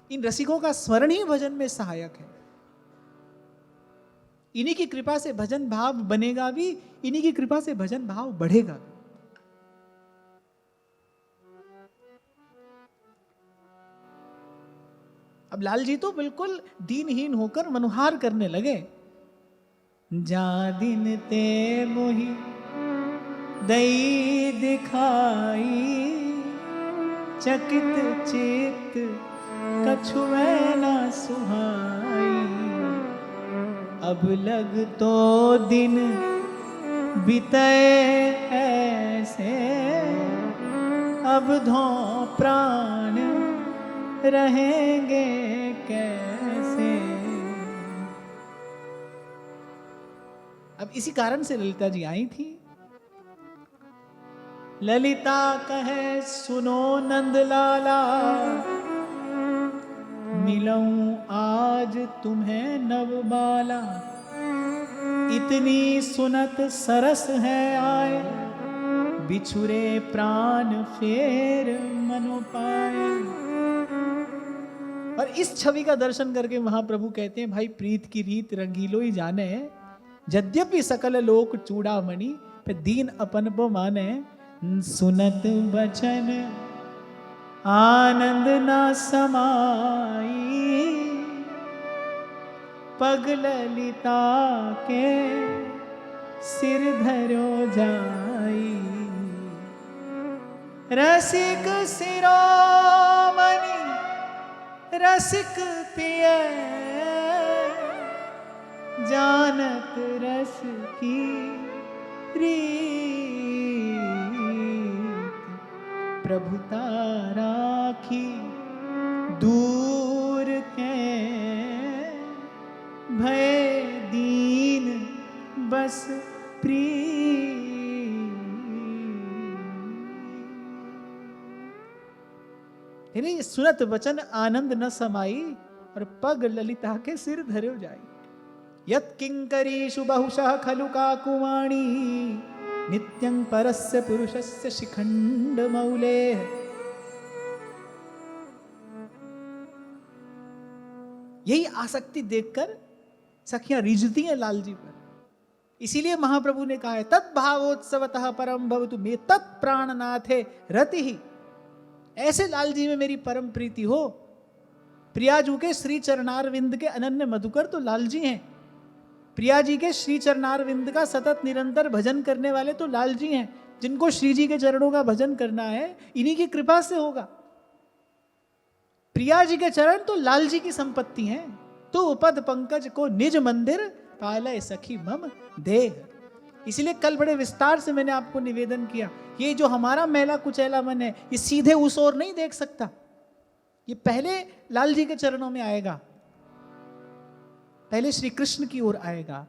इन रसिकों का स्मरण ही भजन में सहायक है। इन्हीं की कृपा से भजन भाव बनेगा भी, इन्हीं की कृपा से भजन भाव बढ़ेगा। अब लाल जी तो बिल्कुल दीनहीन होकर मनुहार करने लगे। जा दिन ते मोहि दई दिखाई, चकित चित कछुए न सुहाई। अब लग तो दिन बीते ऐसे, अब धो प्राण रहेंगे कैसे। अब इसी कारण से ललिता जी आई थी। ललिता कहे सुनो नंदलाला, मिलऊं आज तुम्हें नवबाला। इतनी सुनत सरस है आए, बिछुरे प्राण फेर मनो पाए। और इस छवि का दर्शन करके महाप्रभु कहते हैं भाई प्रीत की रीत रंगीलो ही जाने, यद्यपि सकल लोक चूड़ामणि पे दीन अपन बो माने। सुनत बचन आनंद ना समाई, पग ललिता के सिर धरो जाई। रसिक शिरोमणि रसिक पिए, जानत रस की रीत। प्रभुता राखी दूर के, भय दीन बस प्रीत। सुनत वचन आनंद न समाई, और पग ललिता के सिर धरे जाई। यत किंकरीषु बहुशः खलु काकुवाणी, नित्यं परस्य पुरुषस्य शिखंड मौले। यही आसक्ति देखकर सखियां रिझती हैं लाल जी पर। इसीलिए महाप्रभु ने कहा है तद्भावोत्सवतः परम भवतु मे तत्प्राणनाथे रति ही। ऐसे लाल जी में मेरी परम प्रीति हो। प्रियाजू के श्री चरणारविंद के अनन्य मधुकर तो लाल जी हैं। प्रिया जी के श्री चरणारविंद का सतत निरंतर भजन करने वाले तो लाल जी हैं। जिनको श्री जी के चरणों का भजन करना है इन्हीं की कृपा से होगा। प्रिया जी के चरण तो लाल जी की संपत्ति हैं। तो पद पंकज को निज मंदिर पालय सखी मम देह। इसलिए कल बड़े विस्तार से मैंने आपको निवेदन किया, ये जो हमारा मैला कुचैला मन है ये सीधे उस ओर नहीं देख सकता। ये पहले लाल जी के चरणों में आएगा, पहले श्री कृष्ण की ओर आएगा,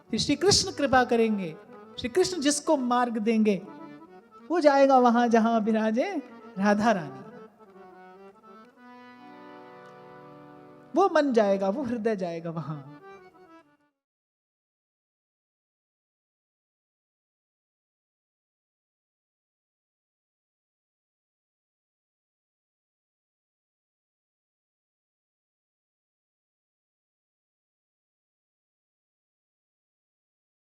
फिर श्री कृष्ण कृपा करेंगे। श्री कृष्ण जिसको मार्ग देंगे वो जाएगा वहां जहां विराजे राधा रानी। वो मन जाएगा, वो हृदय जाएगा वहां।